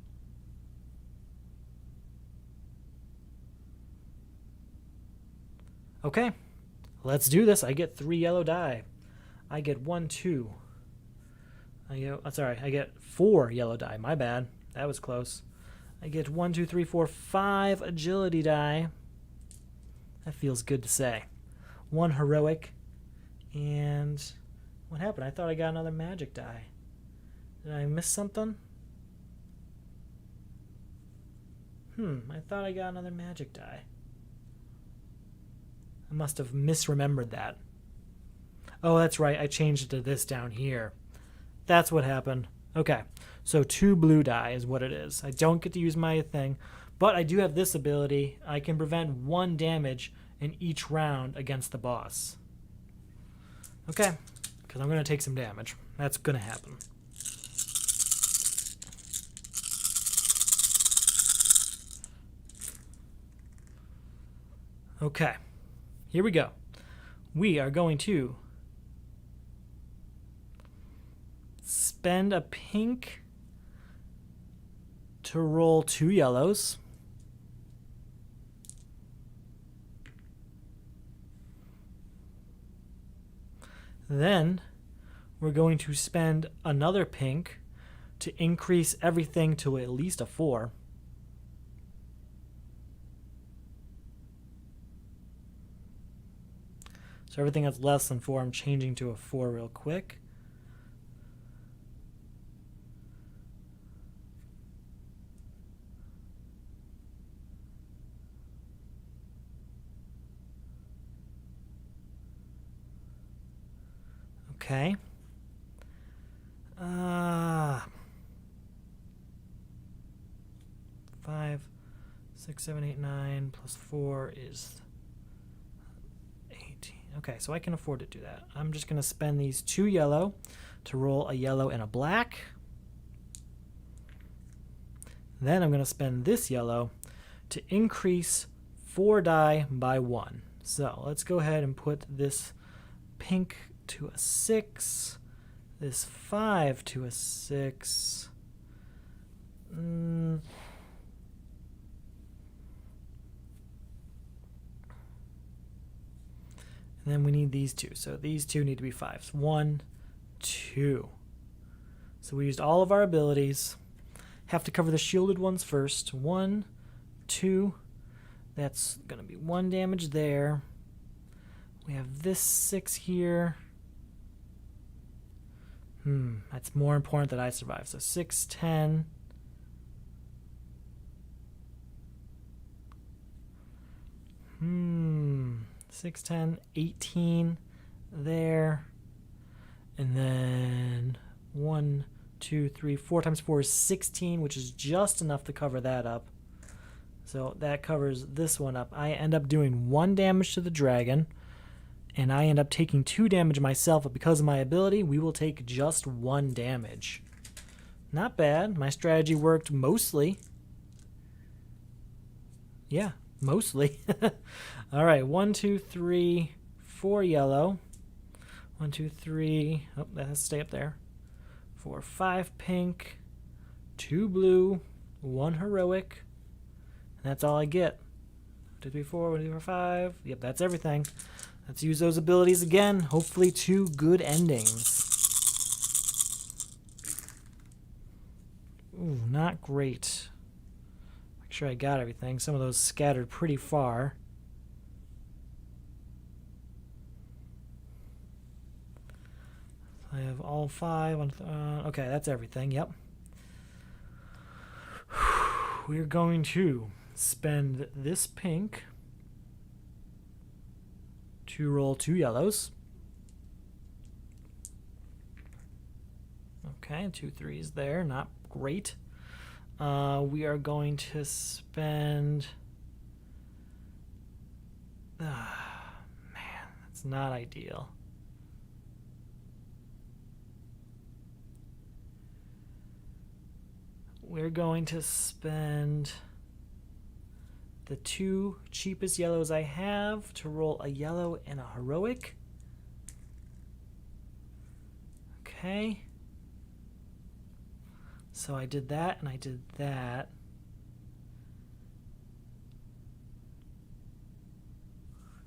[SPEAKER 1] Okay, let's do this. I get 3 yellow die. I get 1, 2. I get 4 yellow die. My bad. That was close. I get 1, 2, 3, 4, 5 agility die. That feels good to say. 1 heroic. And what happened? I thought I got another magic die. Did I miss something? I thought I got another magic die. I must have misremembered that. Oh, that's right. I changed it to this down here. That's what happened. Okay, so 2 blue die is what it is. I don't get to use my thing, but I do have this ability. I can prevent 1 damage in each round against the boss. Okay, because I'm going to take some damage. That's going to happen. Okay, here we go. We are going to spend a pink to roll 2 yellows. Then we're going to spend another pink to increase everything to at least a 4. So everything that's less than 4, I'm changing to a 4 real quick. Okay. 5, 6, 7, 8, 9 plus 4 is 18. Okay, so I can afford to do that. I'm just going to spend these 2 yellow to roll a yellow and a black. Then I'm going to spend this yellow to increase 4 die by 1. So let's go ahead and put this pink to a 6, this 5 to a 6. And then we need these 2. So these 2 need to be 5s. 1, 2. So we used all of our abilities. Have to cover the shielded ones first. 1, 2. That's going to be 1 damage there. We have this 6 here. That's more important that I survive. So 6, 10. 6, 10, 18 there. And then 1, 2, 3, 4 times 4 is 16, which is just enough to cover that up. So that covers this one up. I end up doing 1 damage to the dragon, and I end up taking 2 damage myself, but because of my ability, we will take just 1 damage. Not bad. My strategy worked mostly. Yeah, mostly. All right, 1, 2, 3, 4 yellow. 1, 2, 3. Oh, that has to stay up there. 4, 5 pink. 2 blue. 1 heroic. And that's all I get. 2, 3, 4, 1, 2, 3, 4, 5. Yep, that's everything. Let's use those abilities again. Hopefully 2 good endings. Ooh, not great. Make sure I got everything. Some of those scattered pretty far. I have all 5. Okay, that's everything. Yep. We're going to spend this pink to roll 2 yellows. Okay, 2 3s there. Not great. We are going to spend... man, that's not ideal. We're going to spend the 2 cheapest yellows I have to roll a yellow and a heroic. Okay. So I did that and I did that.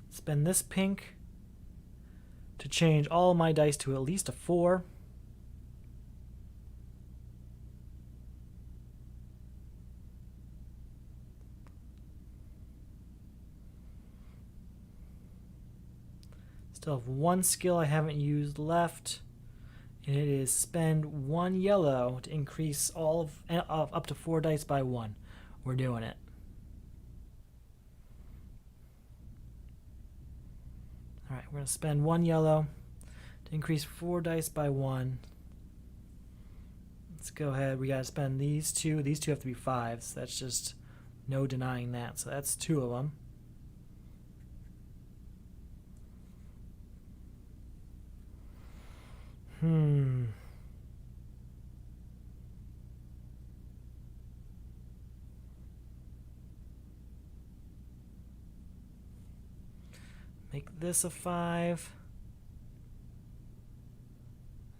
[SPEAKER 1] Spend this pink to change all my dice to at least a 4. Still have 1 skill I haven't used left, and it is spend 1 yellow to increase all of up to 4 dice by 1. We're doing it. All right, we're going to spend 1 yellow to increase 4 dice by 1. Let's go ahead. We got to spend these 2. These 2 have to be 5s. That's just no denying that. So that's 2 of them. Make this a 5.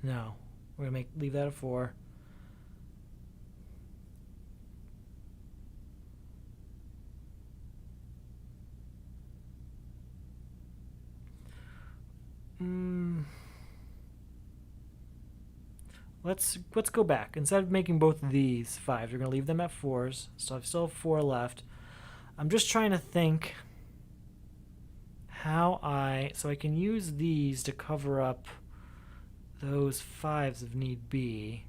[SPEAKER 1] No, we're gonna leave that a 4. Let's go back. Instead of making both of these 5s, we're gonna leave them at 4s. So I still have 4 left. I'm just trying to think how so I can use these to cover up those 5s if need be.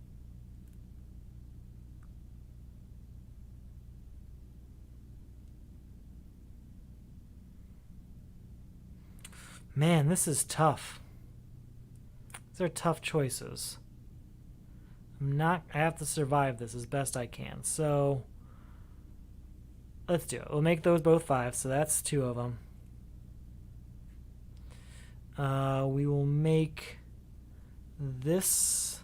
[SPEAKER 1] Man, this is tough. These are tough choices. I have to survive this as best I can. So let's do it. We'll make those both 5s, so that's 2 of them. We will make this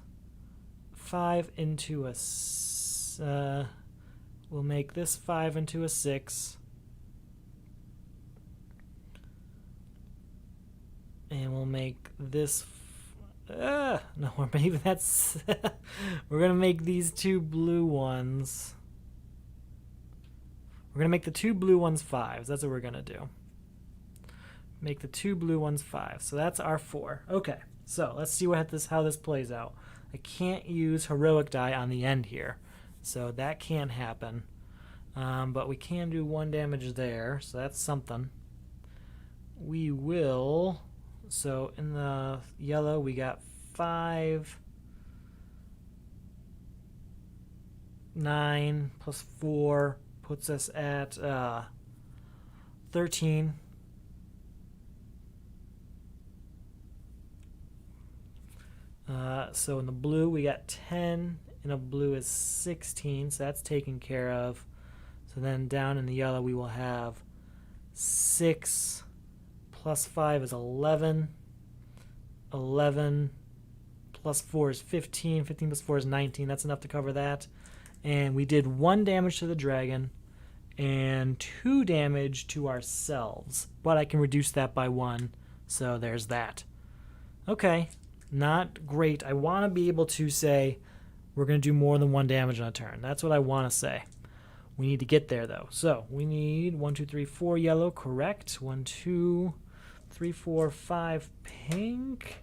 [SPEAKER 1] 5 into a... we'll make this 5 into a 6. And we'll make this... no, maybe that's... we're going to make these 2 blue ones. We're going to make the 2 blue ones 5s. That's what we're going to do. Make the 2 blue ones 5. So that's our 4. Okay, so let's see how this plays out. I can't use heroic die on the end here, so that can't happen. But we can do 1 damage there, so that's something. We will... So in the yellow, we got 5, 9 plus 4 puts us at 13. So in the blue we got 10, and a blue is 16, so that's taken care of. So then down in the yellow we will have 6 plus 5 is 11. 11 plus 4 is 15. 15 plus 4 is 19. That's enough to cover that. And we did 1 damage to the dragon and 2 damage to ourselves. But I can reduce that by 1, so there's that. Okay, not great. I want to be able to say we're going to do more than 1 damage on a turn. That's what I want to say. We need to get there, though. So we need 1, 2, 3, 4 yellow, correct. 1, 2, 3, 4, 5 pink.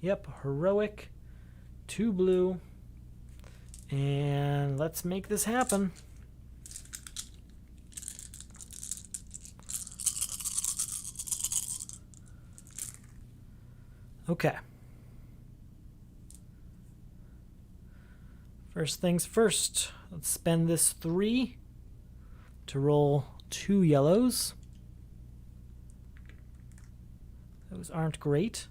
[SPEAKER 1] Yep, heroic. 2 blue. And let's make this happen. Okay. First things first, let's spend this 3 to roll 2 yellows. Those aren't great.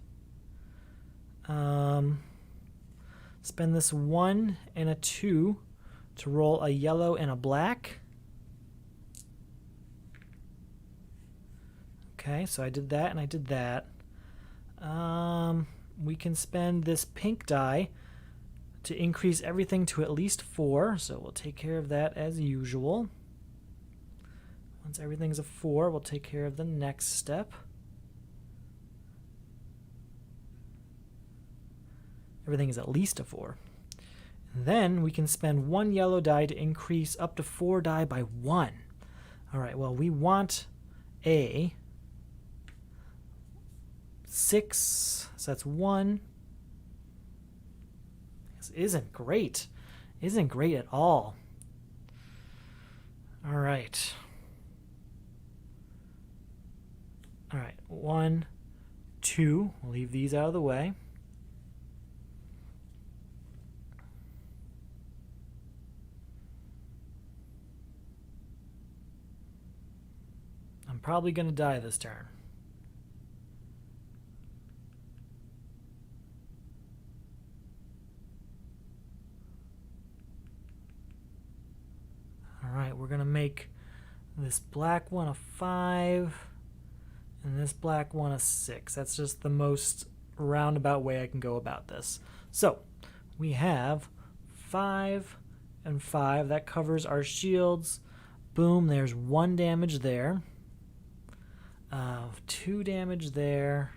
[SPEAKER 1] Spend this 1 and a 2 to roll a yellow and a black. Okay, so I did that and I did that. We can spend this pink die to increase everything to at least 4, so we'll take care of that as usual. Once everything's a 4, we'll take care of the next step. Everything is at least a 4. And then we can spend 1 yellow die to increase up to 4 die by 1. Alright, well, we want a 6, so that's 1. This isn't great. Isn't great at all. Alright. Alright, 1, 2. We'll leave these out of the way. I'm probably going to die this turn. Alright, we're going to make this black one a 5 and this black one a 6. That's just the most roundabout way I can go about this. So, we have 5 and 5. That covers our shields. Boom, there's 1 damage there. 2 damage there.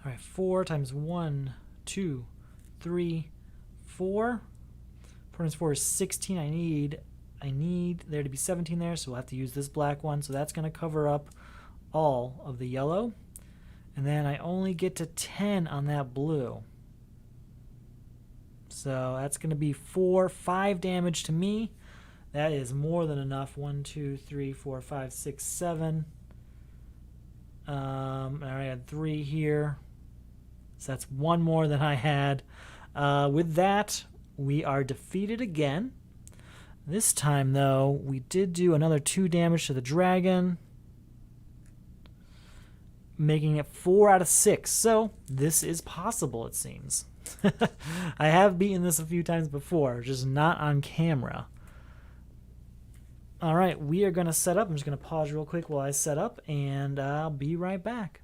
[SPEAKER 1] All right, 4 times 1, 2, 3, 4. 4 times 4 is 16. I need there to be 17 there, so we'll have to use this black one. So that's going to cover up all of the yellow. And then I only get to 10 on that blue. So that's going to be 5 damage to me. That is more than enough. 1, 2, 3, 4, 5, 6, 7. I had 3 here. So that's 1 more than I had. With that, we are defeated again. This time, though, we did do another 2 damage to the dragon, making it 4 out of 6. So this is possible, it seems. I have beaten this a few times before, just not on camera. All right, we are going to set up. I'm just going to pause real quick while I set up, and I'll be right back.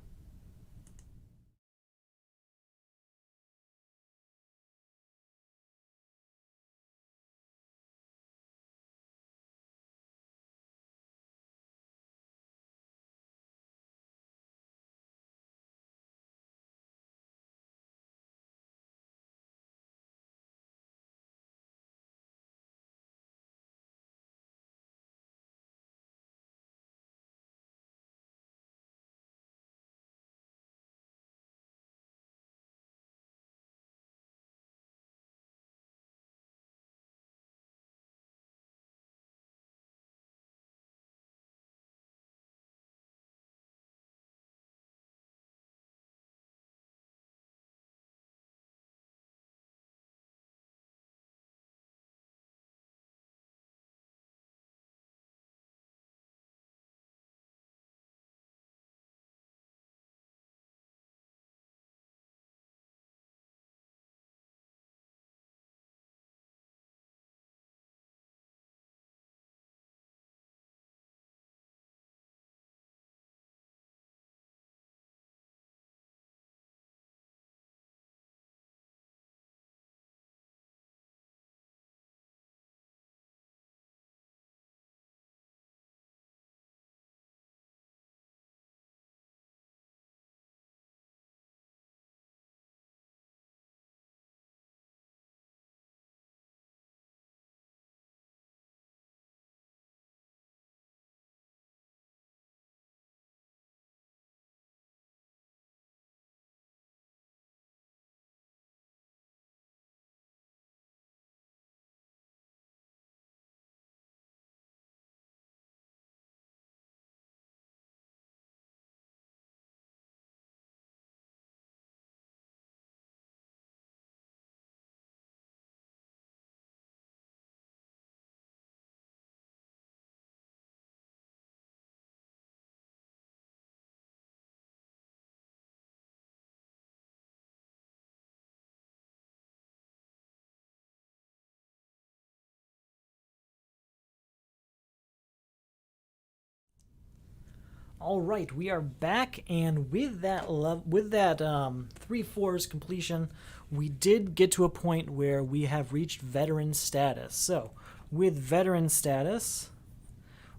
[SPEAKER 1] All right, we are back, and with that 3/4 completion, we did get to a point where we have reached veteran status. So, with veteran status,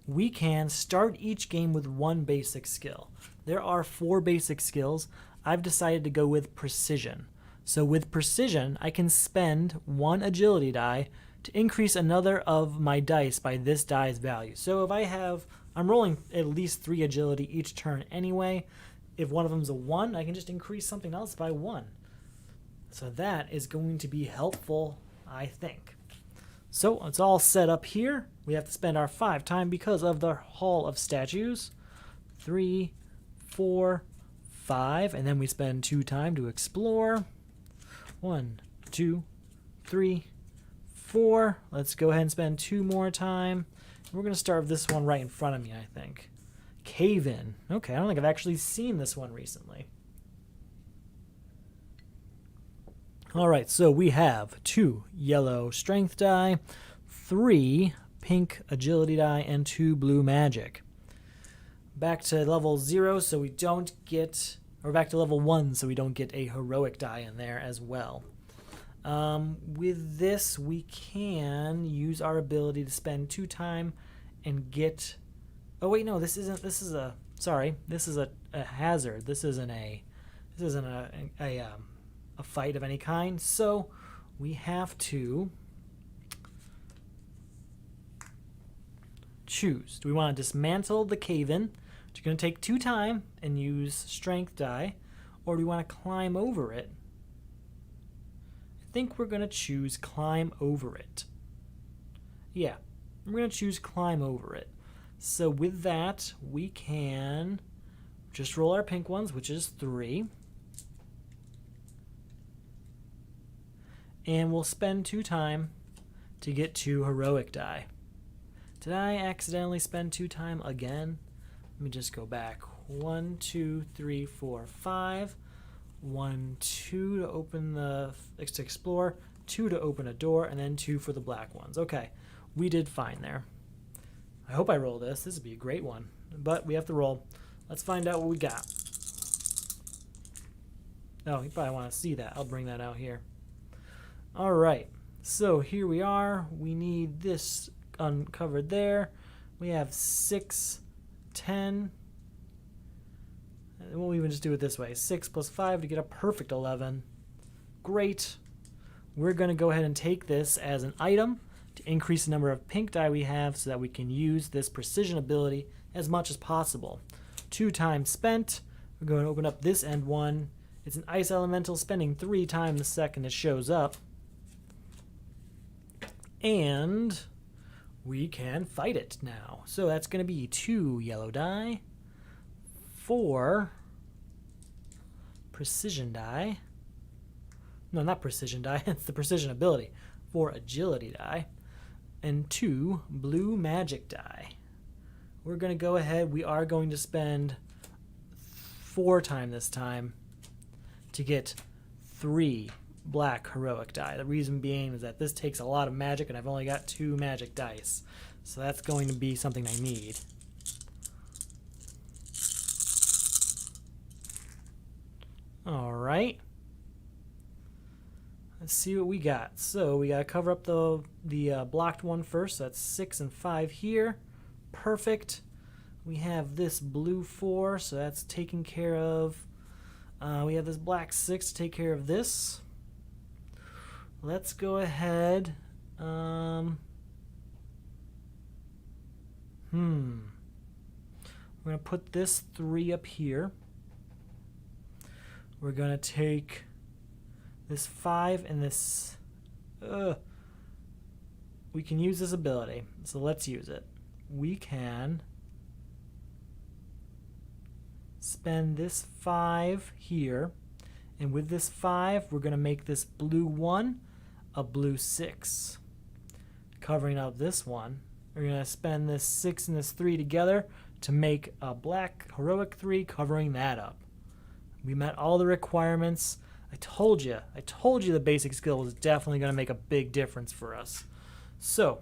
[SPEAKER 1] we can start each game with one basic skill. There are 4 basic skills. I've decided to go with precision. So with precision, I can spend 1 agility die to increase another of my dice by this die's value. So if I'm rolling at least 3 agility each turn anyway. If one of them's a 1, I can just increase something else by 1. So that is going to be helpful, I think. So it's all set up here. We have to spend our 5 time because of the Hall of Statues. 3, 4, 5, and then we spend 2 time to explore. 1, 2, 3, 4. Let's go ahead and spend 2 more time. We're going to start with this one right in front of me, I think. Cave In. Okay, I don't think I've actually seen this one recently. Alright, so we have 2 yellow strength die, 3 pink agility die, and 2 blue magic. Back to level 0 so we don't get, or back to level 1 so we don't get a heroic die in there as well. With this, we can use our ability to spend 2 time and get... Oh wait, no, this is a hazard. This isn't a fight of any kind. So we have to choose. Do we want to dismantle the cave-in? You're going to take 2 time and use strength die, or do we want to climb over it? I think we're going to choose climb over it. Yeah, we're going to choose climb over it. So with that, we can just roll our pink ones, which is 3. And we'll spend 2 time to get 2 heroic die. Did I accidentally spend 2 time again? Let me just go back. 1, 2, 3, 4, 5. 1, 2 to open to explore, 2 to open a door, and then 2 for the black ones. Okay, we did fine there. I hope I roll this. This would be a great one. But we have to roll. Let's find out what we got. Oh, you probably want to see that. I'll bring that out here. All right, so here we are. We need this uncovered there. We have 6, 10. We'll even just do it this way. 6 plus 5 to get a perfect 11. Great. We're going to go ahead and take this as an item to increase the number of pink die we have so that we can use this precision ability as much as possible. 2 time spent. We're going to open up this end one. It's an ice elemental, spending 3 time the second it shows up. And we can fight it now. So that's going to be 2 yellow die, 4 precision die. No, not precision die. It's the precision ability. 4 agility die. And 2 blue magic die. We're going to go ahead. We are going to spend 4 time this time to get 3 black heroic die. The reason being is that this takes a lot of magic and I've only got 2 magic dice. So that's going to be something I need. Alright. Let's see what we got. So we got to cover up the blocked one first. So that's 6 and 5 here. Perfect. We have this blue 4, so that's taken care of. We have this black 6 to take care of this. Let's go ahead. We're going to put this 3 up here. We're going to take this 5 and this... we can use this ability, so let's use it. We can spend this 5 here, and with this 5, we're going to make this blue 1 a blue 6. Covering up this one, we're going to spend this 6 and this 3 together to make a black heroic 3, covering that up. We met all the requirements. I told you the basic skill was definitely going to make a big difference for us. So,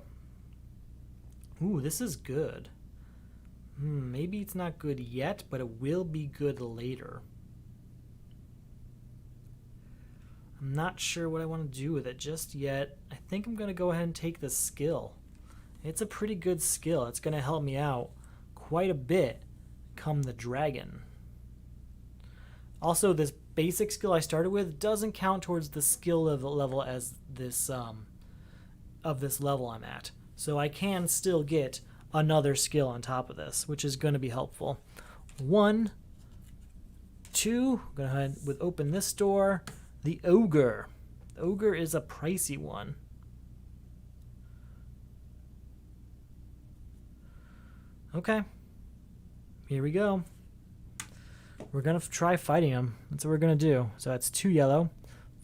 [SPEAKER 1] ooh, this is good. Maybe it's not good yet, but it will be good later. I'm not sure what I want to do with it just yet. I think I'm going to go ahead and take the skill. It's a pretty good skill. It's going to help me out quite a bit come the dragon. Also, this basic skill I started with doesn't count towards the skill level as this of this level I'm at. So I can still get another skill on top of this, which is going to be helpful. 1, 2, go ahead with open this door. The ogre. The ogre is a pricey one. Okay. Here we go. We're going to try fighting him. That's what we're going to do. So that's 2 yellow,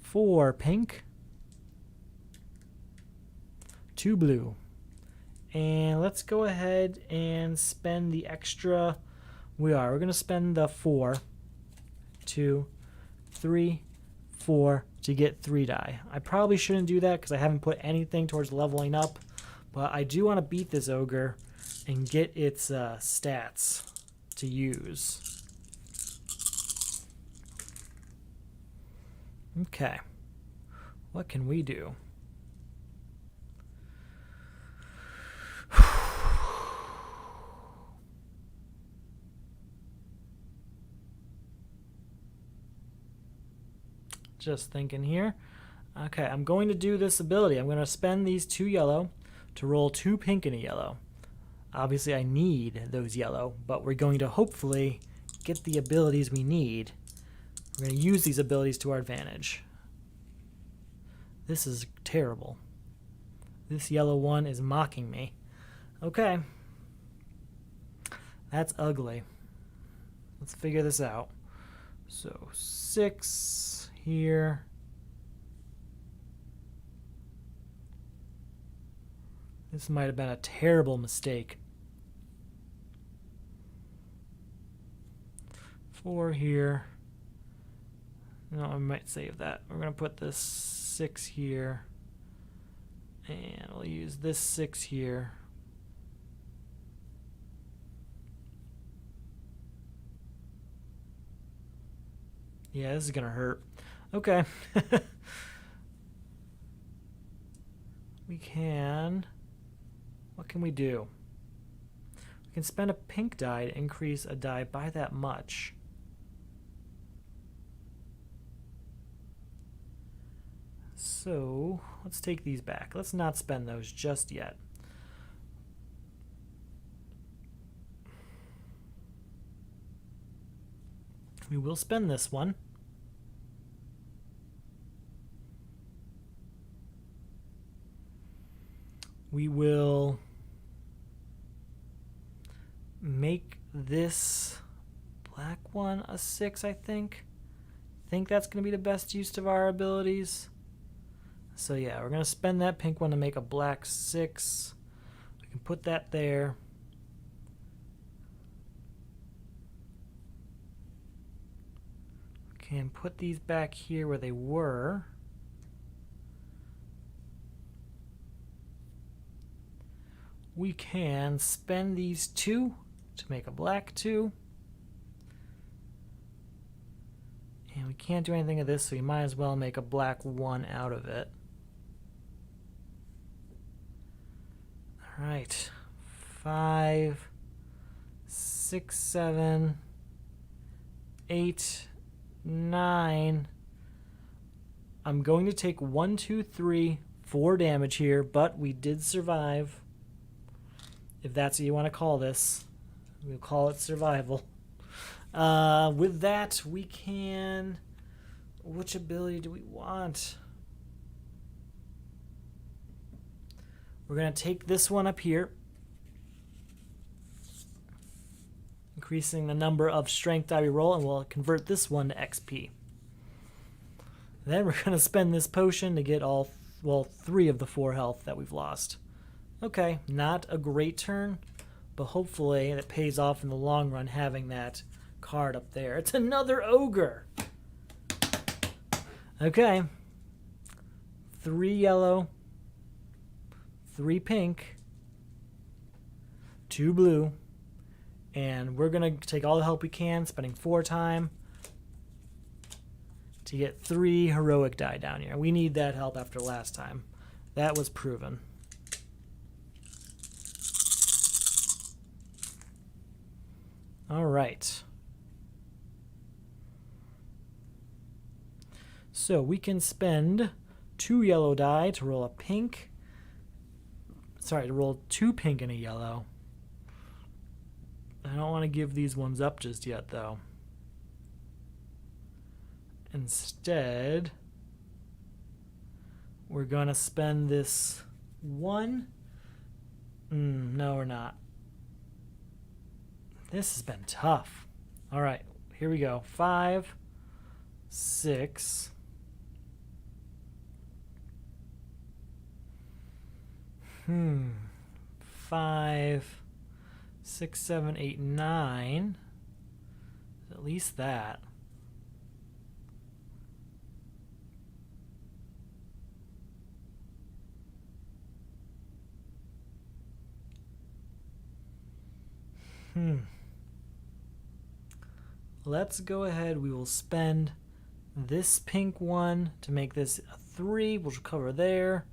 [SPEAKER 1] 4 pink, 2 blue. And let's go ahead and spend the extra. We're going to spend the 4, 2, 3, 4 to get 3 die. I probably shouldn't do that because I haven't put anything towards leveling up. But I do want to beat this ogre and get its stats to use. Okay. What can we do? Just thinking here. Okay, I'm going to do this ability. I'm going to spend these 2 yellow to roll 2 pink and a yellow. Obviously, I need those yellow, but we're going to hopefully get the abilities we need. We're going to use these abilities to our advantage. This is terrible. This yellow one is mocking me. Okay. That's ugly. Let's figure this out. So 6 here. This might have been a terrible mistake. 4 here. No, I might save that. We're going to put this 6 here. And we'll use this 6 here. Yeah, this is going to hurt. Okay. We can... What can we do? We can spend a pink die to increase a die by that much. So, let's take these back. Let's not spend those just yet. We will spend this one. We will make this black one a 6, I think. I think that's going to be the best use of our abilities. So yeah, we're going to spend that pink one to make a black 6. We can put that there. We can put these back here where they were. We can spend these 2 to make a black 2. And we can't do anything of this, so we might as well make a black 1 out of it. Alright. 5, 6, 7, 8, 9. I'm going to take 1, 2, 3, 4 damage here, but we did survive. If that's what you want to call this. We'll call it survival. With that, we can... Which ability do we want? We're going to take this one up here. Increasing the number of strength die we roll, and we'll convert this one to XP. Then we're going to spend this potion to get all, well, 3 of the 4 health that we've lost. Okay, not a great turn, but hopefully it pays off in the long run having that card up there. It's another ogre. Okay. 3 yellow, 3 pink, 2 blue, And we're going to take all the help we can, spending 4 time to get 3 heroic die down here. We need that help after last time. That was proven. All right. So we can spend 2 yellow die to roll a pink. Sorry, to roll 2 pink and a yellow. I don't want to give these ones up just yet, though. Instead, we're going to spend this 1. No, we're not. This has been tough. All right, here we go. 5, 6. 5, 6, 7, 8, 9. At least that. Let's go ahead. We will spend this pink one to make this a 3, which will cover there.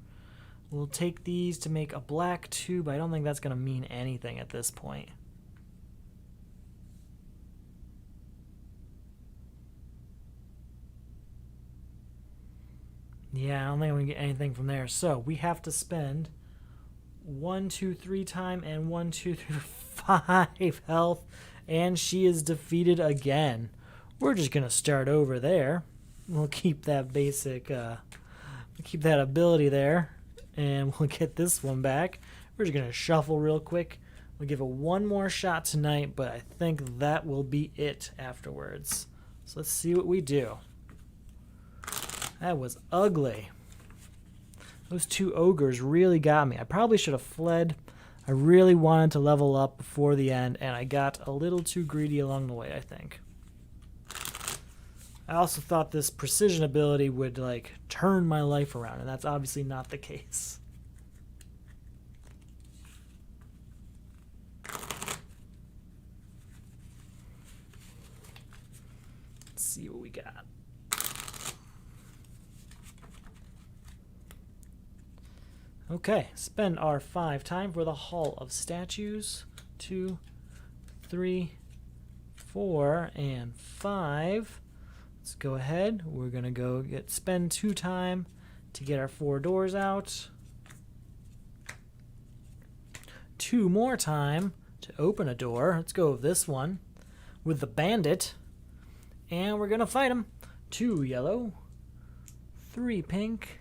[SPEAKER 1] We'll take these to make a black 2, but I don't think that's going to mean anything at this point. Yeah, I don't think we can get anything from there. So we have to spend 1, 2, 3 time and 1, 2, 3, 5 health, and she is defeated again. We're just going to start over there. We'll keep that basic, keep that ability there. And we'll get this one back. We're just going to shuffle real quick. We'll give it one more shot tonight, but I think that will be it afterwards. So let's see what we do. That was ugly. Those 2 ogres really got me. I probably should have fled. I really wanted to level up before the end, and I got a little too greedy along the way, I think. I also thought this precision ability would like turn my life around, and that's obviously not the case. Let's see what we got. Okay, spend our 5 time for the Hall of Statues. 2, 3, 4, and 5. Let's go ahead. We're going to go spend 2 time to get our 4 doors out. 2 more time to open a door. Let's go with this one with the bandit. And we're going to fight him. 2 yellow, 3 pink,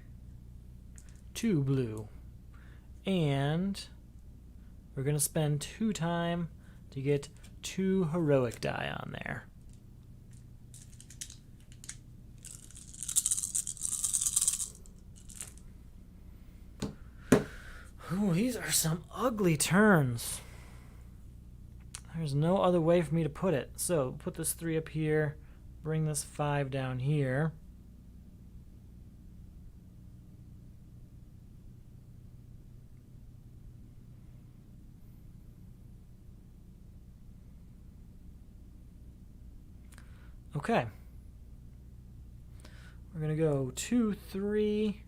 [SPEAKER 1] 2 blue. And we're going to spend 2 time to get 2 heroic die on there. Ooh, these are some ugly turns. There's no other way for me to put it. So put this 3 up here, bring this 5 down here. Okay. We're going to go 2, 3,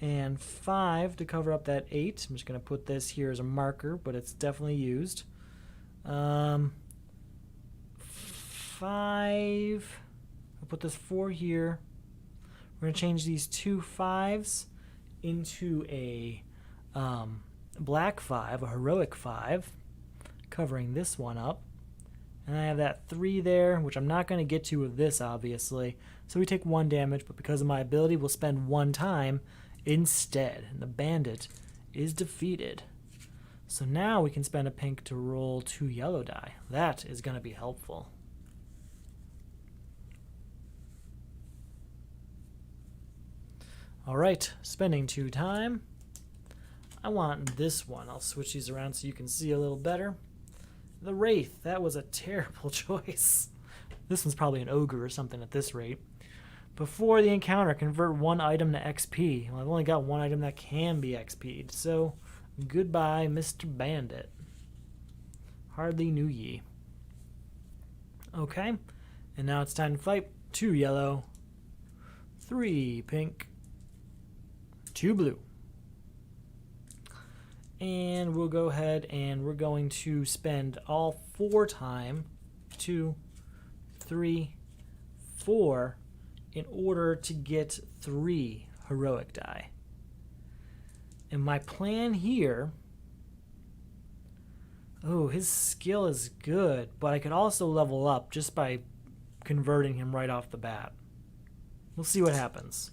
[SPEAKER 1] and 5 to cover up that 8. I'm just going to put this here as a marker, but it's definitely used. 5. I'll put this 4 here. We're going to change these 2 5s into a black 5, a heroic 5, covering this one up. And I have that 3 there, which I'm not going to get to with this, obviously. So we take 1 damage, but because of my ability, we'll spend 1 time instead. And the bandit is defeated. So now we can spend a pink to roll 2 yellow die. That is going to be helpful. All right, spending 2 time. I want this one. I'll switch these around so you can see a little better. The Wraith, that was a terrible choice. This one's probably an ogre or something at this rate. Before the encounter, convert 1 item to XP. Well, I've only got 1 item that can be XP'd, so goodbye, Mr. Bandit. Hardly knew ye. Okay, and now it's time to fight. 2 yellow, 3 pink, 2 blue. And we'll go ahead and we're going to spend all 4 time, 2, 3, 4, in order to get 3 heroic die. And my plan here, oh, his skill is good, but I could also level up just by converting him right off the bat. We'll see what happens.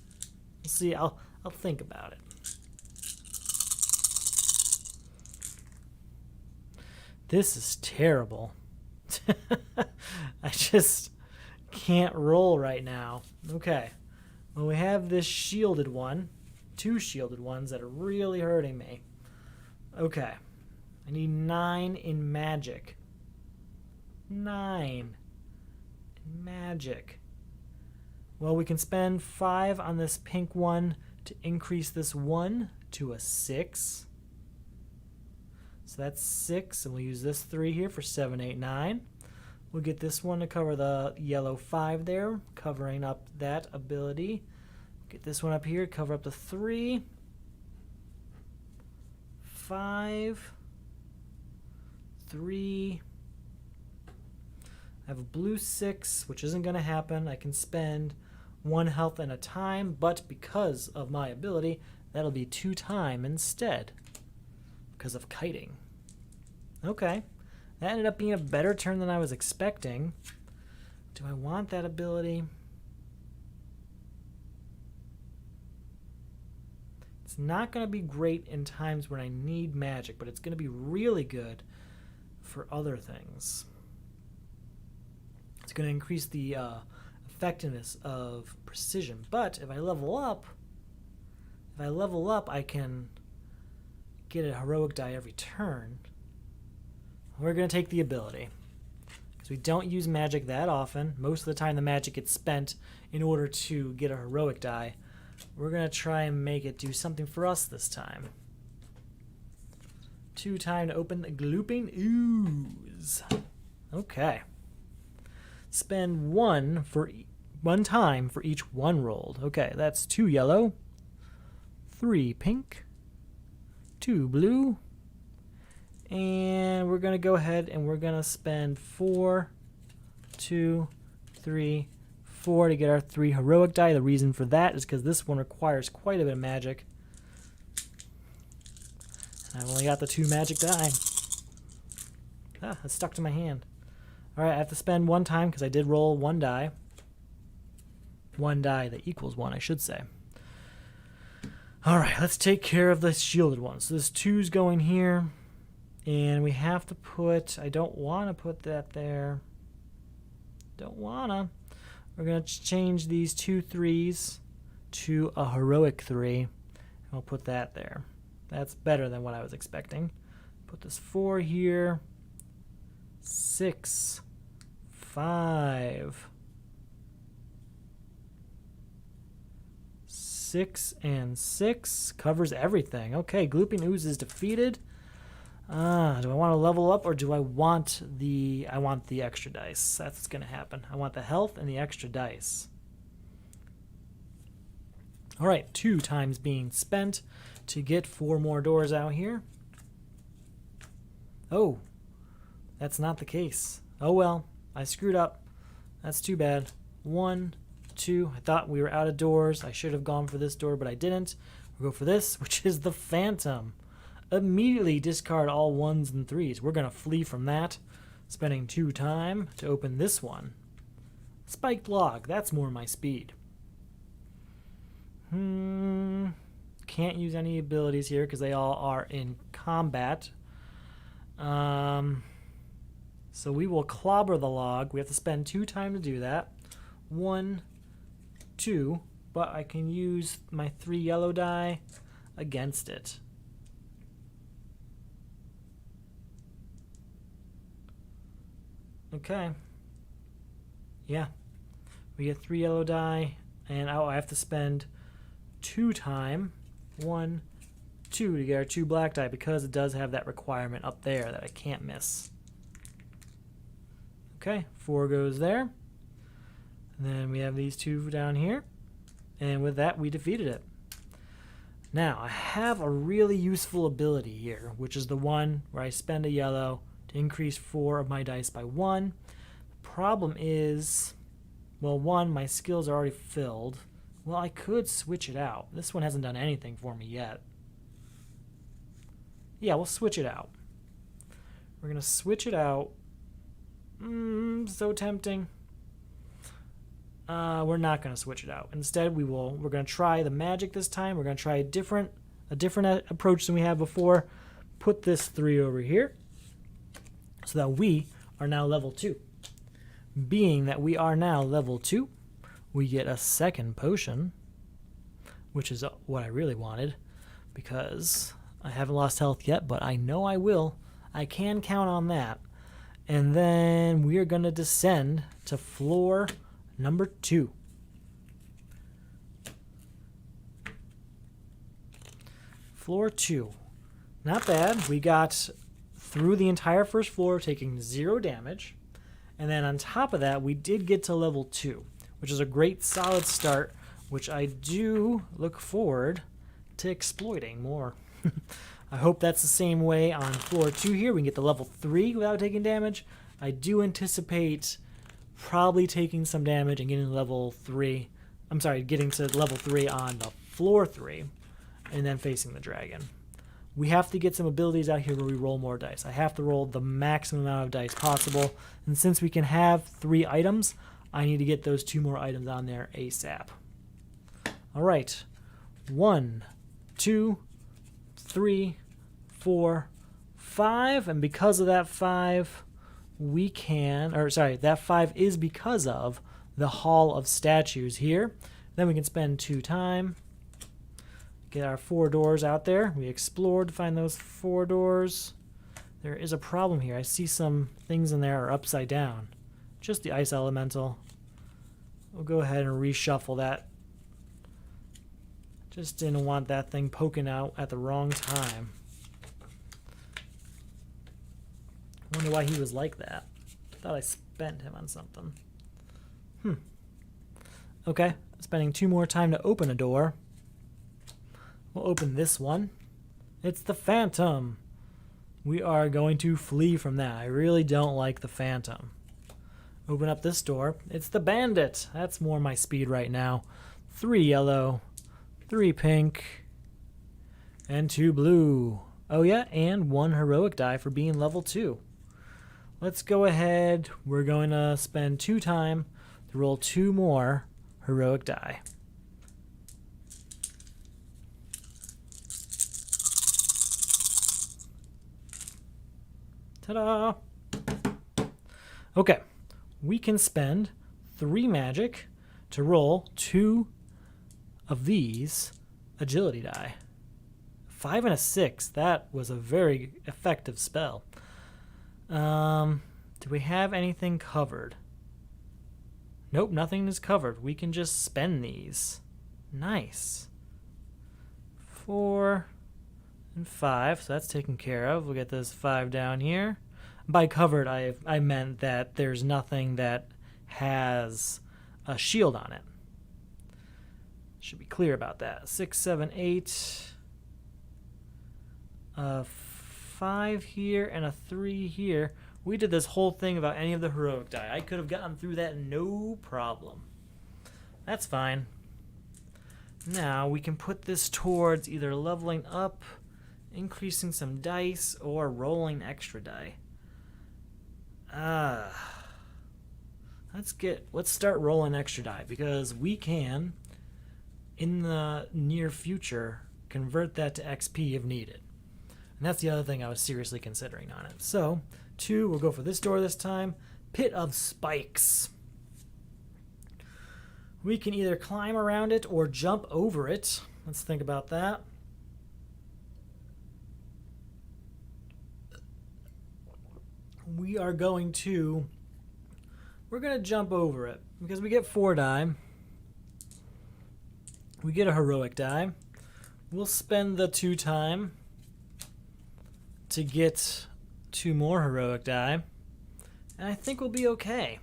[SPEAKER 1] We'll see. I'll think about it. This is terrible. I just can't roll right now. Okay. Well, we have this shielded one. 2 shielded ones that are really hurting me. Okay. I need 9 in magic. 9 in magic. Well, we can spend 5 on this pink one to increase this 1 to a 6. So that's 6, and we'll use this 3 here for 7, 8, 9. We'll get this one to cover the yellow 5 there, covering up that ability. Get this one up here, cover up the 3, 5, 3. I have a blue 6, which isn't going to happen. I can spend 1 health and a time, but because of my ability, that'll be 2 time instead. Because of kiting. Okay. That ended up being a better turn than I was expecting. Do I want that ability? It's not going to be great in times when I need magic, but it's going to be really good for other things. It's going to increase the effectiveness of precision. But if I level up, I can get a heroic die every turn. We're going to take the ability because we don't use magic that often. Most of the time the magic gets spent in order to get a heroic die. We're going to try and make it do something for us this time. 2 time to open the Glooping Ooze. Okay. Spend 1 time for each 1 rolled. Okay, that's 2 yellow, 3 pink, 2 blue, and we're going to go ahead and we're going to spend 4, 2, 3, 4 to get our 3 heroic die. The reason for that is because this one requires quite a bit of magic. And I've only got the 2 magic die. Ah, it's stuck to my hand. Alright, I have to spend 1 time because I did roll 1 die. 1 die that equals 1, I should say. Alright, let's take care of the shielded one. So this 2's going here. And we have to put... I don't want to put that there. Don't wanna. We're going to change these 2 3s to a heroic 3. And we'll put that there. That's better than what I was expecting. Put this 4 here. 6, 5, 6 and 6 covers everything. Okay, Glooping Ooze is defeated. Do I want to level up or do I want the extra dice? That's what's going to happen. I want the health and the extra dice. All right, 2 times being spent to get 4 more doors out here. Oh, that's not the case. Oh well, I screwed up. That's too bad. 1, 2. I thought we were out of doors. I should have gone for this door, but I didn't. We'll go for this, which is the Phantom. Immediately discard all 1s and 3s. We're going to flee from that, spending 2 time to open this one. Spiked log. That's more my speed. Can't use any abilities here because they all are in combat. So we will clobber the log. We have to spend 2 time to do that. 1, 2, but I can use my 3 yellow die against it. Okay. Yeah. We get 3 yellow die, and I have to spend 2 time. 1, 2 to get our 2 black die because it does have that requirement up there that I can't miss. Okay, 4 goes there. And then we have these 2 down here. And with that, we defeated it. Now, I have a really useful ability here, which is the one where I spend a yellow to increase 4 of my dice by 1. The problem is, well, 1, my skills are already filled. Well, I could switch it out. This one hasn't done anything for me yet. Yeah, we'll switch it out. We're going to switch it out. So tempting. We're not going to switch it out. Instead, we're going to try the magic this time. We're going to try a different approach than we had before. Put this 3 over here so that we are now level 2. Being that we are now level 2, we get a second potion, which is what I really wanted because I haven't lost health yet, but I know I will. I can count on that. And then we are going to descend to floor number 2. Floor 2. Not bad. We got through the entire first floor taking 0 damage. And then on top of that, we did get to level 2, which is a great solid start, which I do look forward to exploiting more. I hope that's the same way on floor 2 here. We can get to level 3 without taking damage. I do anticipate probably taking some damage and getting to level 3. I'm sorry, getting to level 3 on the floor 3 and then facing the dragon. We have to get some abilities out here where we roll more dice. I have to roll the maximum amount of dice possible. And since we can have 3 items, I need to get those 2 more items on there ASAP. All right. 1, 2, 3, 4, 5. And because of that 5, we can, or sorry, that 5 is because of the Hall of Statues here. Then we can spend 2 time. Get our 4 doors out there. We explored to find those 4 doors. There is a problem here. I see some things in there are upside down. Just the ice elemental. We'll go ahead and reshuffle that. Just didn't want that thing poking out at the wrong time. Wonder why he was like that. Thought I spent him on something. Okay, spending 2 more time to open a door. We'll open this one. It's the Phantom. We are going to flee from that. I really don't like the Phantom. Open up this door. It's the Bandit. That's more my speed right now. 3 yellow, 3 pink, and 2 blue. Oh yeah, and 1 heroic die for being level 2. Let's go ahead. We're going to spend 2 time to roll 2 more heroic die. Ta-da! Okay, we can spend 3 magic to roll 2 of these agility die. 5 and a 6. That was a very effective spell. Do we have anything covered? Nope, nothing is covered. We can just spend these. Nice. 4 and 5, so that's taken care of. We'll get this 5 down here. By covered, I meant that there's nothing that has a shield on it. Should be clear about that. 6, 7, 8. 5 here and a 3 here. We did this whole thing without any of the heroic die. I could have gotten through that no problem. That's fine. Now we can put this towards either leveling up, increasing some dice, or rolling extra die. Let's start rolling extra die because we can, in the near future, convert that to XP if needed. And that's the other thing I was seriously considering on it. So, 2, we'll go for this door this time. Pit of Spikes. We can either climb around it or jump over it. Let's think about that. We're going to jump over it because we get 4 die. We get a heroic die. We'll spend the 2 time to get 2 more heroic die. And I think we'll be okay.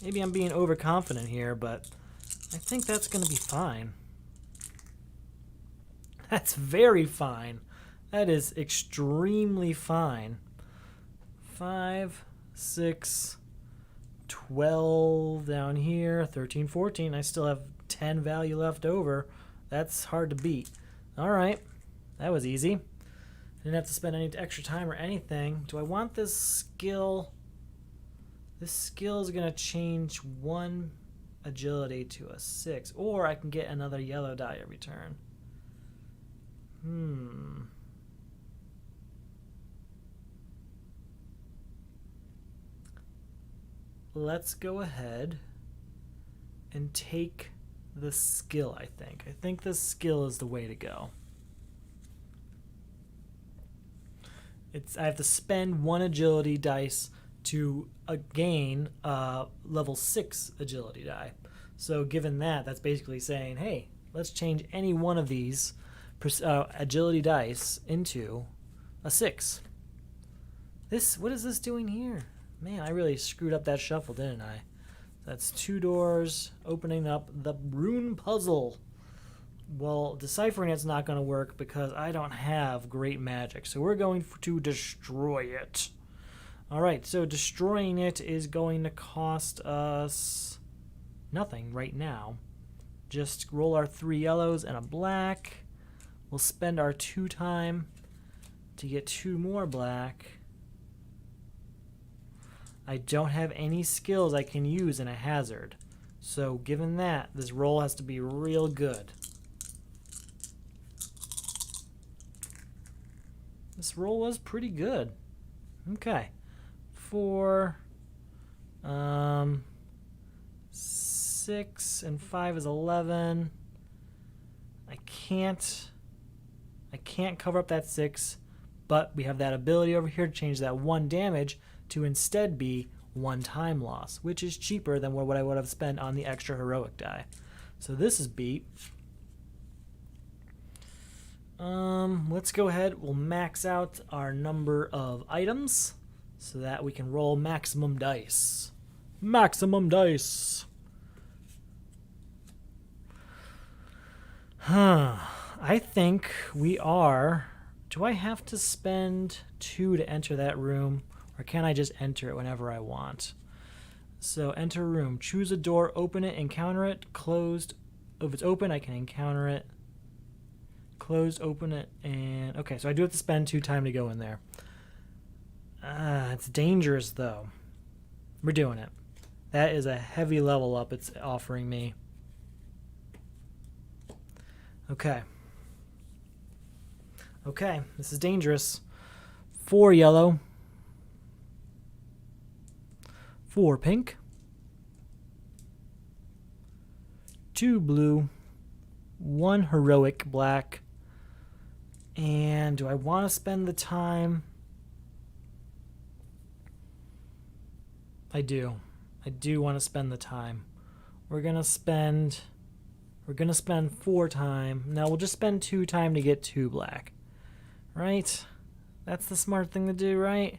[SPEAKER 1] Maybe I'm being overconfident here, but I think that's going to be fine. That's very fine. That is extremely fine. 5, 6, 12 down here, 13, 14. I still have 10 value left over. That's hard to beat. All right, that was easy. Didn't have to spend any extra time or anything. Do I want this skill? This skill is going to change 1 agility to a 6, or I can get another yellow die every turn. Let's go ahead and take the skill, I think. I think the skill is the way to go. I have to spend 1 agility dice to gain a level 6 agility die. So given that, that's basically saying, hey, let's change any one of these agility dice into a 6. What is this doing here? Man, I really screwed up that shuffle, didn't I? That's 2 doors, opening up the rune puzzle. Well, deciphering it's not going to work because I don't have great magic. So we're going to destroy it. All right, so destroying it is going to cost us nothing right now. Just roll our 3 yellows and a black. We'll spend our 2 time to get 2 more black. I don't have any skills I can use in a hazard. So given that, this roll has to be real good. This roll was pretty good. Okay. 4, 6, and 5 is 11. I can't cover up that 6, but we have that ability over here to change that 1 damage to instead be 1 time loss, which is cheaper than what I would have spent on the extra heroic die. So this is beat. Let's go ahead. We'll max out our number of items so that we can roll maximum dice. Maximum dice. I think we are... Do I have to spend 2 to enter that room? Or can I just enter it whenever I want? So enter room. Choose a door, open it, encounter it. Closed. If it's open, I can encounter it. Closed, open it, and... Okay, so I do have to spend 2 time to go in there. It's dangerous, though. We're doing it. That is a heavy level up it's offering me. Okay. Okay, this is dangerous. 4 yellow. 4 pink. 2 blue. 1 heroic black. And do I want to spend the time? I do. I do want to spend the time. We're gonna spend 4 time. No, we'll just spend 2 time to get 2 black. Right? That's the smart thing to do, right?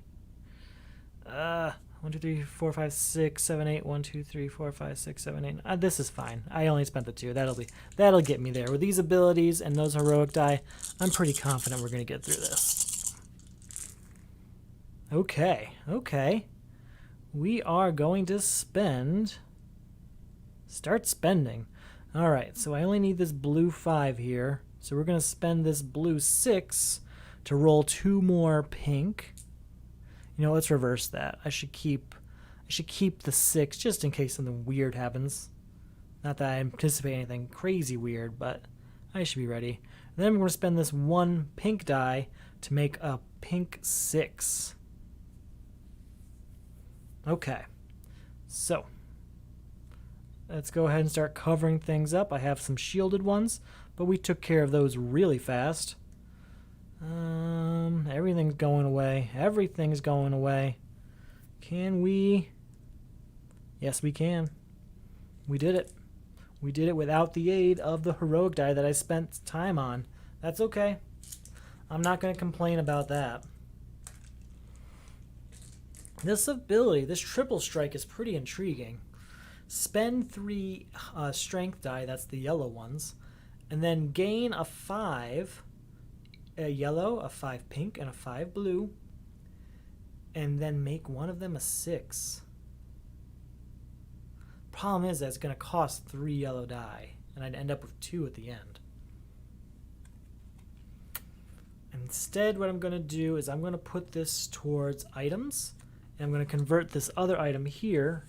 [SPEAKER 1] 1, 2, 3, 4, 5, 6, 7, 8. 1, 2, 3, 4, 5, 6, 7, 8. This is fine. I only spent the 2. That'll get me there. With these abilities and those heroic die, I'm pretty confident we're gonna get through this. Okay. Okay. We are going to spend. Start spending. All right. So I only need this blue 5 here. So we're gonna spend this blue 6 to roll 2 more pink. You know, let's reverse that. I should keep the 6 just in case something weird happens. Not that I anticipate anything crazy weird, but I should be ready. And then we're going to spend this 1 pink die to make a pink 6. Okay. So, let's go ahead and start covering things up. I have some shielded ones, but we took care of those really fast. Everything's going away. Everything's going away. Can we? Yes, we can. We did it. We did it without the aid of the heroic die that I spent time on. That's okay. I'm not going to complain about that. This ability, this triple strike, is pretty intriguing. Spend 3 strength die, that's the yellow ones, and then gain a 5 yellow, a 5 pink, and a 5 blue, and then make one of them a 6. Problem is that it's going to cost 3 yellow die, and I'd end up with 2 at the end. Instead, what I'm going to do is I'm going to put this towards items, and I'm going to convert this other item here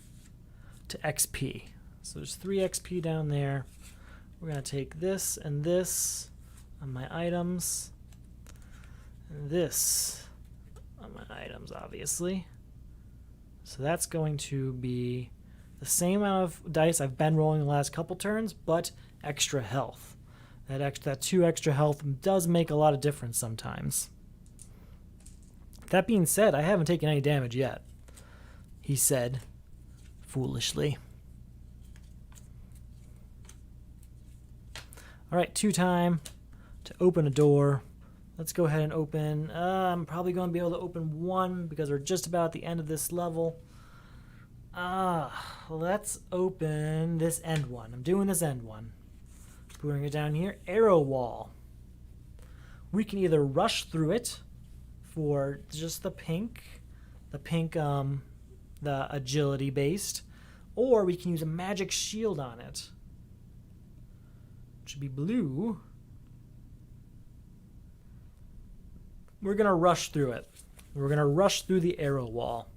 [SPEAKER 1] to XP. So there's 3 XP down there. We're going to take this and this on my items, and this on my items, obviously. So that's going to be the same amount of dice I've been rolling the last couple turns, but extra health. That 2 extra health does make a lot of difference sometimes. That being said, I haven't taken any damage yet, he said, foolishly. Alright, 2 time to open a door. Let's go ahead and open. I'm probably going to be able to open 1 because we're just about at the end of this level. Let's open this end one. I'm doing this end one. Putting it down here. Arrow wall. We can either rush through it for just the pink, the agility based, or we can use a magic shield on it, which should be blue. We're gonna rush through it. We're gonna rush through the arrow wall.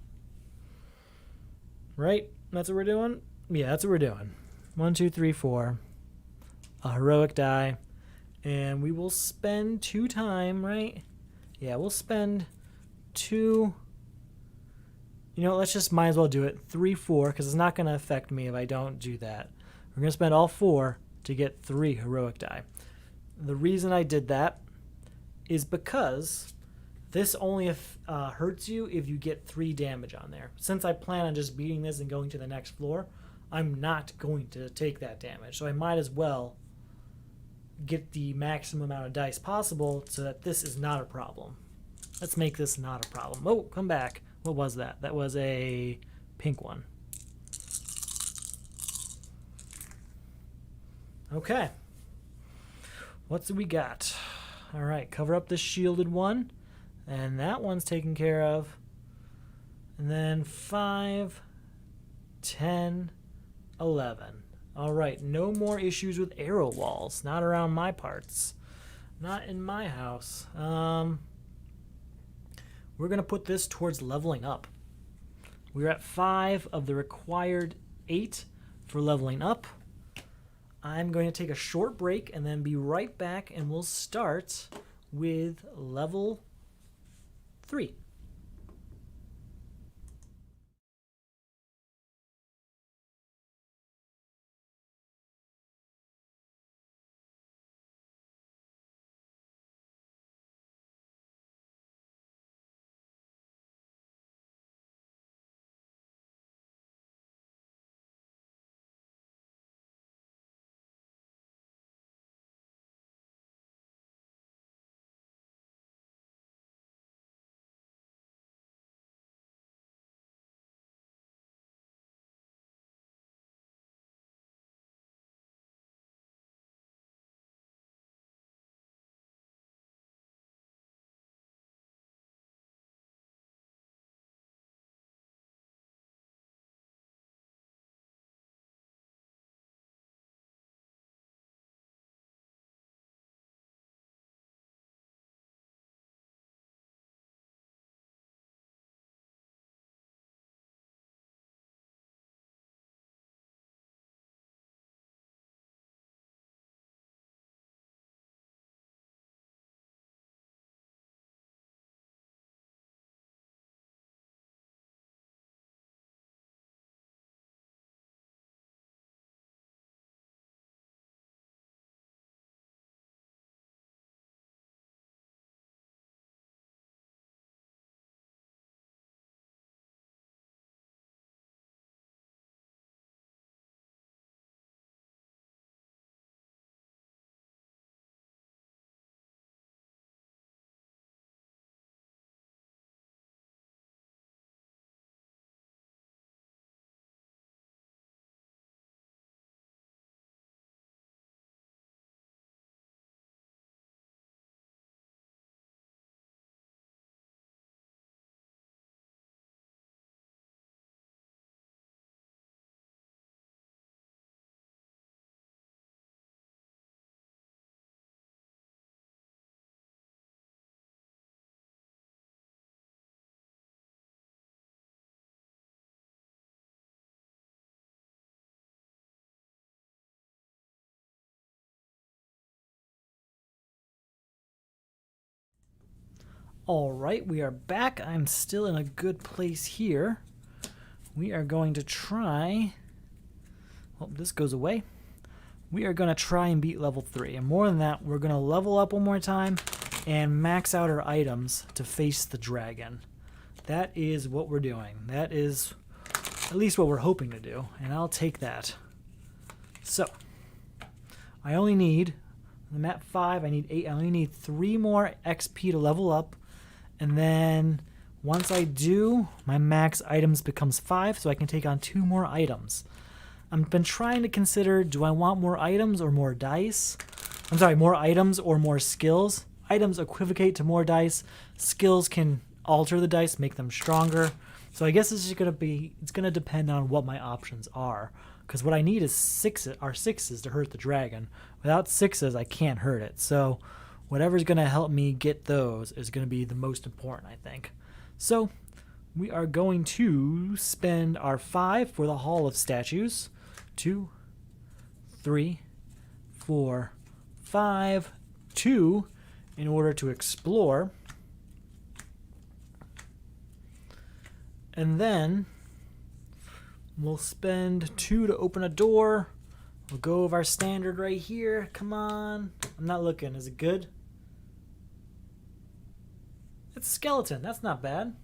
[SPEAKER 1] Right? That's what we're doing? Yeah, that's what we're doing. 1, 2, 3, 4. A heroic die. And we will spend 2 time, right? Yeah, we'll spend 2. You know, let's just might as well do it. 3, 4, because it's not going to affect me if I don't do that. We're going to spend all 4 to get 3 heroic die. The reason I did that is because this only hurts you if you get 3 damage on there. Since I plan on just beating this and going to the next floor, I'm not going to take that damage. So I might as well get the maximum amount of dice possible so that this is not a problem. Let's make this not a problem. Oh, come back. What was that? That was a pink one. Okay. What's we got? All right, cover up this shielded one. And that one's taken care of. And then 5, 10, 11. All right, no more issues with arrow walls. Not around my parts. Not in my house. We're going to put this towards leveling up. We're at 5 of the required 8 for leveling up. I'm going to take a short break and then be right back, and we'll start with level 3. All right, we are back. I'm still in a good place here. We are going to try... Oh, this goes away. We are going to try and beat level 3. And more than that, we're going to level up one more time and max out our items to face the dragon. That is what we're doing. That is at least what we're hoping to do. And I'll take that. So, I only need... I'm at 5, I need 8. I only need 3 more XP to level up. And then once I do, my max items becomes 5, so I can take on 2 more items. I've been trying to consider, do I want more items or more dice? I'm sorry, more items or more skills. Items equivocate to more dice. Skills can alter the dice, make them stronger. So I guess it's gonna depend on what my options are. Because what I need is 6s to hurt the dragon. Without 6s, I can't hurt it. So whatever's going to help me get those is going to be the most important, I think. So we are going to spend our 5 for the Hall of Statues. 2, 3, 4, 5, 2 in order to explore. And then we'll spend 2 to open a door. We'll go with our standard right here. Come on. I'm not looking. Is it good? It's a skeleton. That's not bad.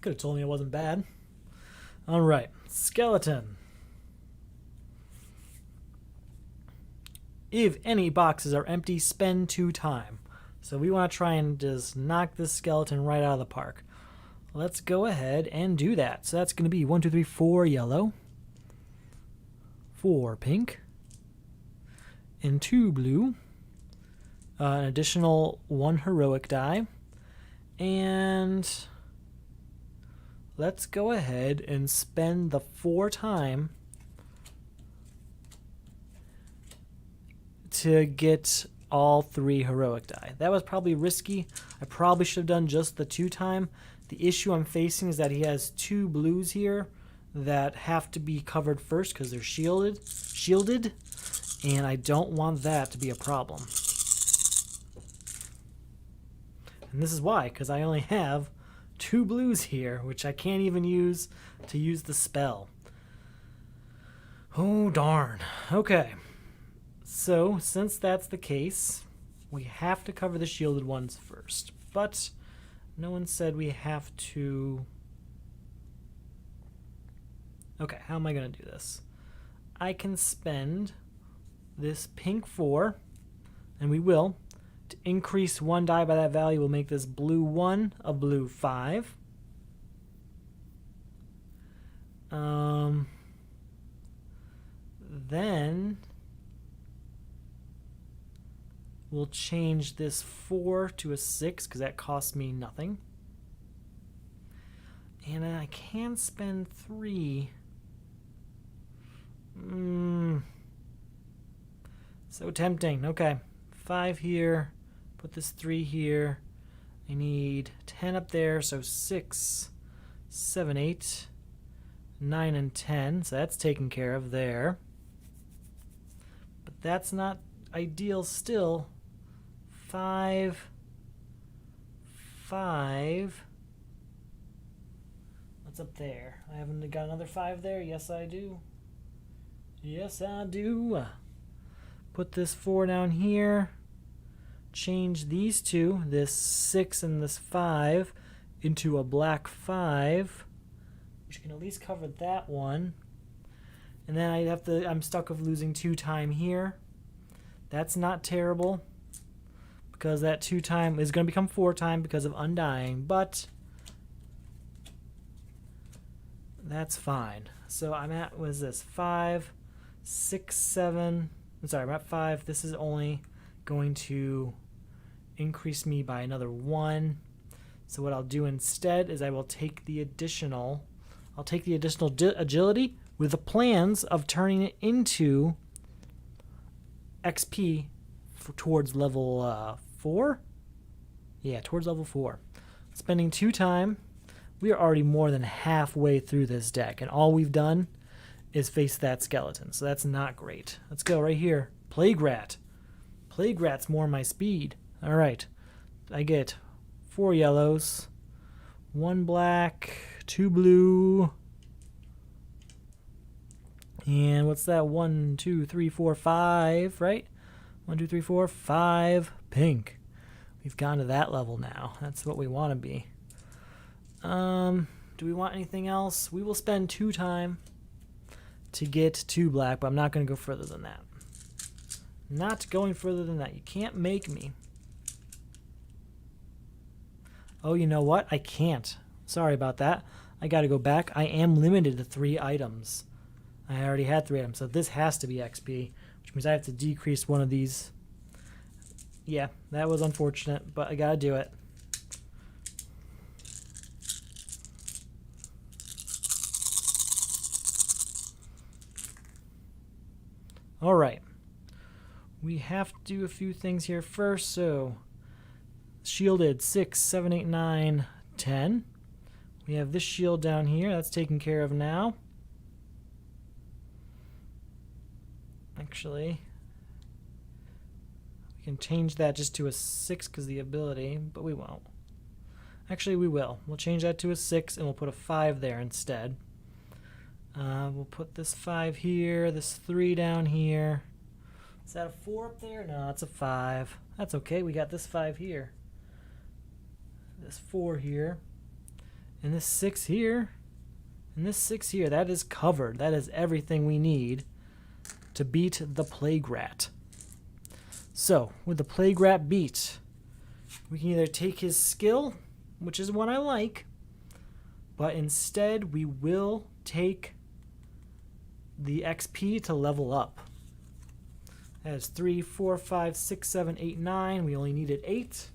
[SPEAKER 1] Could have told me it wasn't bad. All right. Skeleton. If any boxes are empty, spend 2 time. So we want to try and just knock this skeleton right out of the park. Let's go ahead and do that. So that's going to be 1, 2, 3, 4 yellow, 4 pink, and 2 blue, an additional 1 heroic die, and let's go ahead and spend the 4 time to get all 3 heroic die. That was probably risky. I probably should have done just the 2 time. The issue I'm facing is that he has 2 blues here that have to be covered first because they're shielded, and I don't want that to be a problem. And this is why, because I only have 2 blues here, which I can't even use to use the spell. Oh, darn. Okay. So, since that's the case, we have to cover the shielded ones first. But no one said we have to... Okay, how am I going to do this? I can spend this pink 4, and we will, to increase 1 die by that value. We'll make this blue 1 a blue 5. Then we'll change this 4 to a 6 because that costs me nothing. And then I can spend 3. So tempting. Okay. 5 here. Put this 3 here. I need 10 up there, so 6, 7, 8, 9, and 10. So that's taken care of there. But that's not ideal still. 5, 5. What's up there? I haven't got another 5 there. Yes, I do. Yes, I do. Put this 4 down here. Change these 2, this 6 and this 5, into a black 5, which can at least cover that one. And then I'm stuck with losing 2 time here. That's not terrible, because that 2 time is going to become 4 time because of Undying, but that's fine. So I'm at, what is this, 5, 6, 7, I'm sorry, I'm at 5. This is only going to increase me by another 1. So what I'll do instead is I will take the additional, agility with the plans of turning it into XP towards level 4. Yeah, towards level 4. Spending 2 time. We are already more than halfway through this deck, and all we've done is face that skeleton, so that's not great. Let's go right here. Plague Rat. Plague Rat's more my speed. All right. I get 4 yellows, 1 black, 2 blue, and what's that? 1, 2, 3, 4, 5, right? 1, 2, 3, 4, 5 pink. We've gone to that level now. That's what we want to be. Do we want anything else? We will spend 2 time to get 2 black, but I'm not going to go further than that. Not going further than that. You can't make me. Oh, you know what? I can't. Sorry about that. I got to go back. I am limited to 3 items. I already had 3 items, so this has to be XP, which means I have to decrease one of these. Yeah, that was unfortunate, but I got to do it. All right. We have to do a few things here first, so shielded 6, 7, 8, 9, 10. We have this shield down here. That's taken care of now. Actually, we can change that just to a 6 because the ability, but we won't. Actually, we will. We'll change that to a 6 and we'll put a 5 there instead. We'll put this 5 here, this 3 down here. Is that a 4 up there? No, it's a 5. That's okay. We got this 5 here. This 4 here. And this 6 here. And this 6 here. That is covered. That is everything we need to beat the Plague Rat. So, with the Plague Rat beat, we can either take his skill, which is what I like, but instead we will take the XP to level up. That is 3, 4, 5, 6, 7, 8, 9. We only needed 8.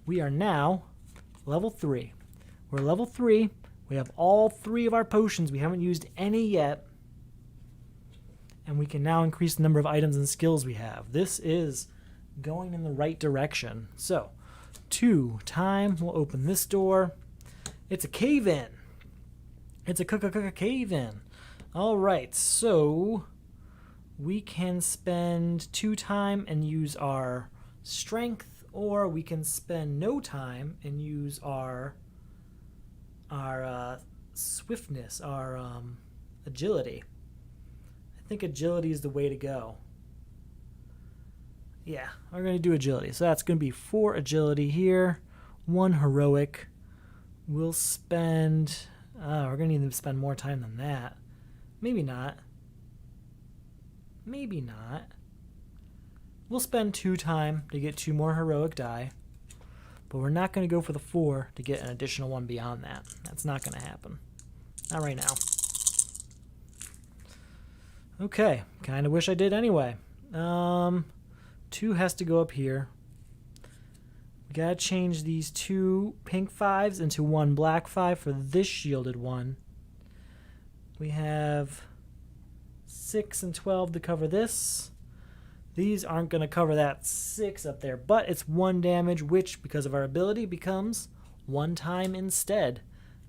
[SPEAKER 1] We are now level 3. We're level 3. We have all 3 of our potions. We haven't used any yet. And we can now increase the number of items and skills we have. This is going in the right direction. So, 2 time. We'll open this door. It's a cave-in. It's a cave-in. All right, so we can spend 2 time and use our strength, or we can spend no time and use our swiftness, our agility. I think agility is the way to go. Yeah, we're going to do agility. So that's going to be 4 agility here, 1 heroic. We'll spend... we're going to need to spend more time than that. Maybe not. Maybe not. We'll spend 2 time to get 2 more heroic die. But we're not going to go for the 4 to get an additional 1 beyond that. That's not going to happen. Not right now. Okay, kind of wish I did anyway. 2 has to go up here. We gotta change these 2 pink 5s into 1 black 5 for this shielded one. We have 6 and 12 to cover this. These aren't going to cover that 6 up there, but it's 1 damage, which, because of our ability, becomes 1 time instead.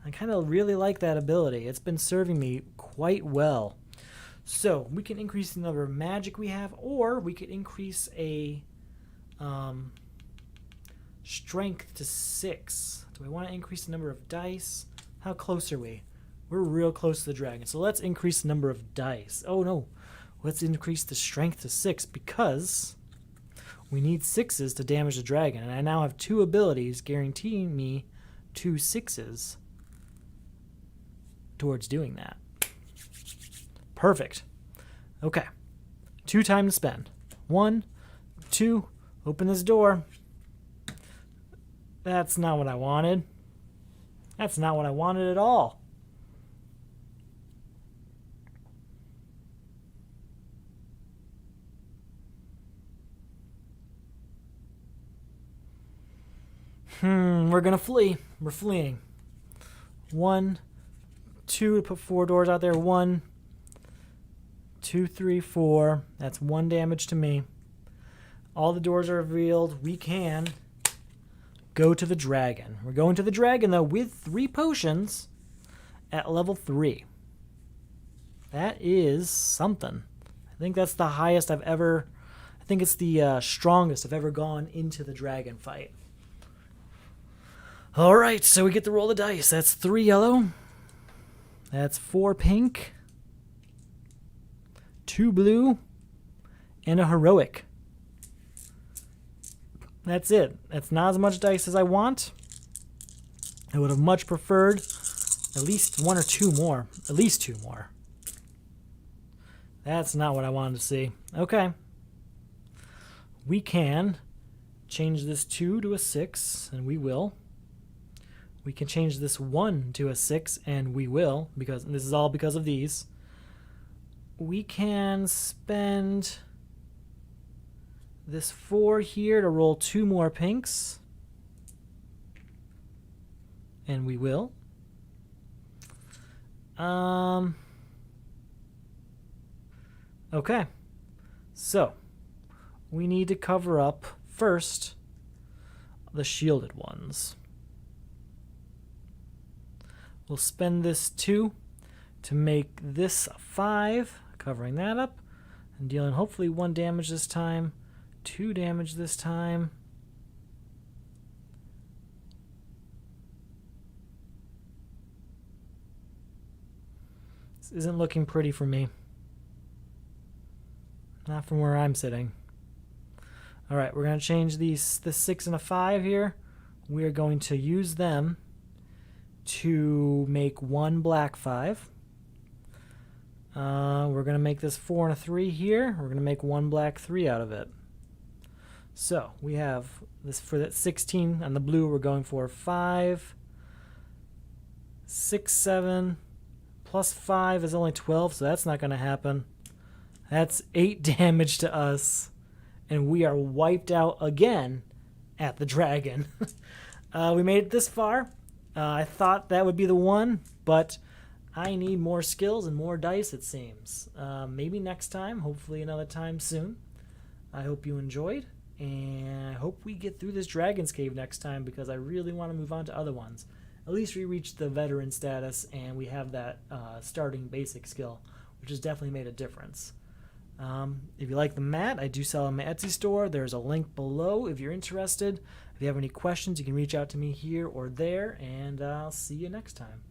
[SPEAKER 1] I kind of really like that ability. It's been serving me quite well. So, we can increase the number of magic we have, or we could increase a strength to 6. Do I want to increase the number of dice? How close are we? We're real close to the dragon. So let's increase the number of dice. Oh no, let's increase the strength to 6 because we need 6s to damage the dragon. And I now have 2 abilities guaranteeing me 2 6s towards doing that. Perfect. Okay. 2 time to spend. 1, 2, open this door. That's not what I wanted. That's not what I wanted at all. We're gonna flee. We're fleeing. 1, 2 to put 4 doors out there. 1, 2, 3, 4. That's 1 damage to me. All the doors are revealed. We can go to the dragon. We're going to the dragon, though, with 3 potions at level 3. That is something. I think that's the highest I've ever... I think it's the strongest I've ever gone into the dragon fight. All right, so we get to roll the dice. That's 3 yellow. That's 4 pink. 2 blue. And a heroic. That's it. That's not as much dice as I want. I would have much preferred at least 1 or 2 more. At least 2 more. That's not what I wanted to see. Okay. We can change this 2 to a 6, and we will. We can change this 1 to a 6, and we will, because this is all because of these. We can spend this 4 here to roll 2 more pinks, and we will. Okay, so we need to cover up first the shielded ones. We'll spend this 2 to make this a 5, covering that up, and dealing hopefully 1 damage this time, 2 damage this time. This isn't looking pretty for me. Not from where I'm sitting. Alright, we're going to change the 6 and a 5 here. We are going to use them to make 1 black 5. We're going to make this 4 and a 3 here. We're going to make 1 black 3 out of it. So we have this for that 16 on the blue. We're going for 5, 6, 7, plus 5 is only 12, so that's not going to happen. That's 8 damage to us, and we are wiped out again at the dragon. We made it this far. I thought that would be the one, but I need more skills and more dice, it seems. Maybe next time, hopefully another time soon. I hope you enjoyed, and I hope we get through this Dragon's Cave next time, because I really want to move on to other ones. At least we reached the veteran status, and we have that starting basic skill, which has definitely made a difference. If you like the mat, I do sell on my Etsy store. There's a link below if you're interested. If you have any questions, you can reach out to me here or there, and I'll see you next time.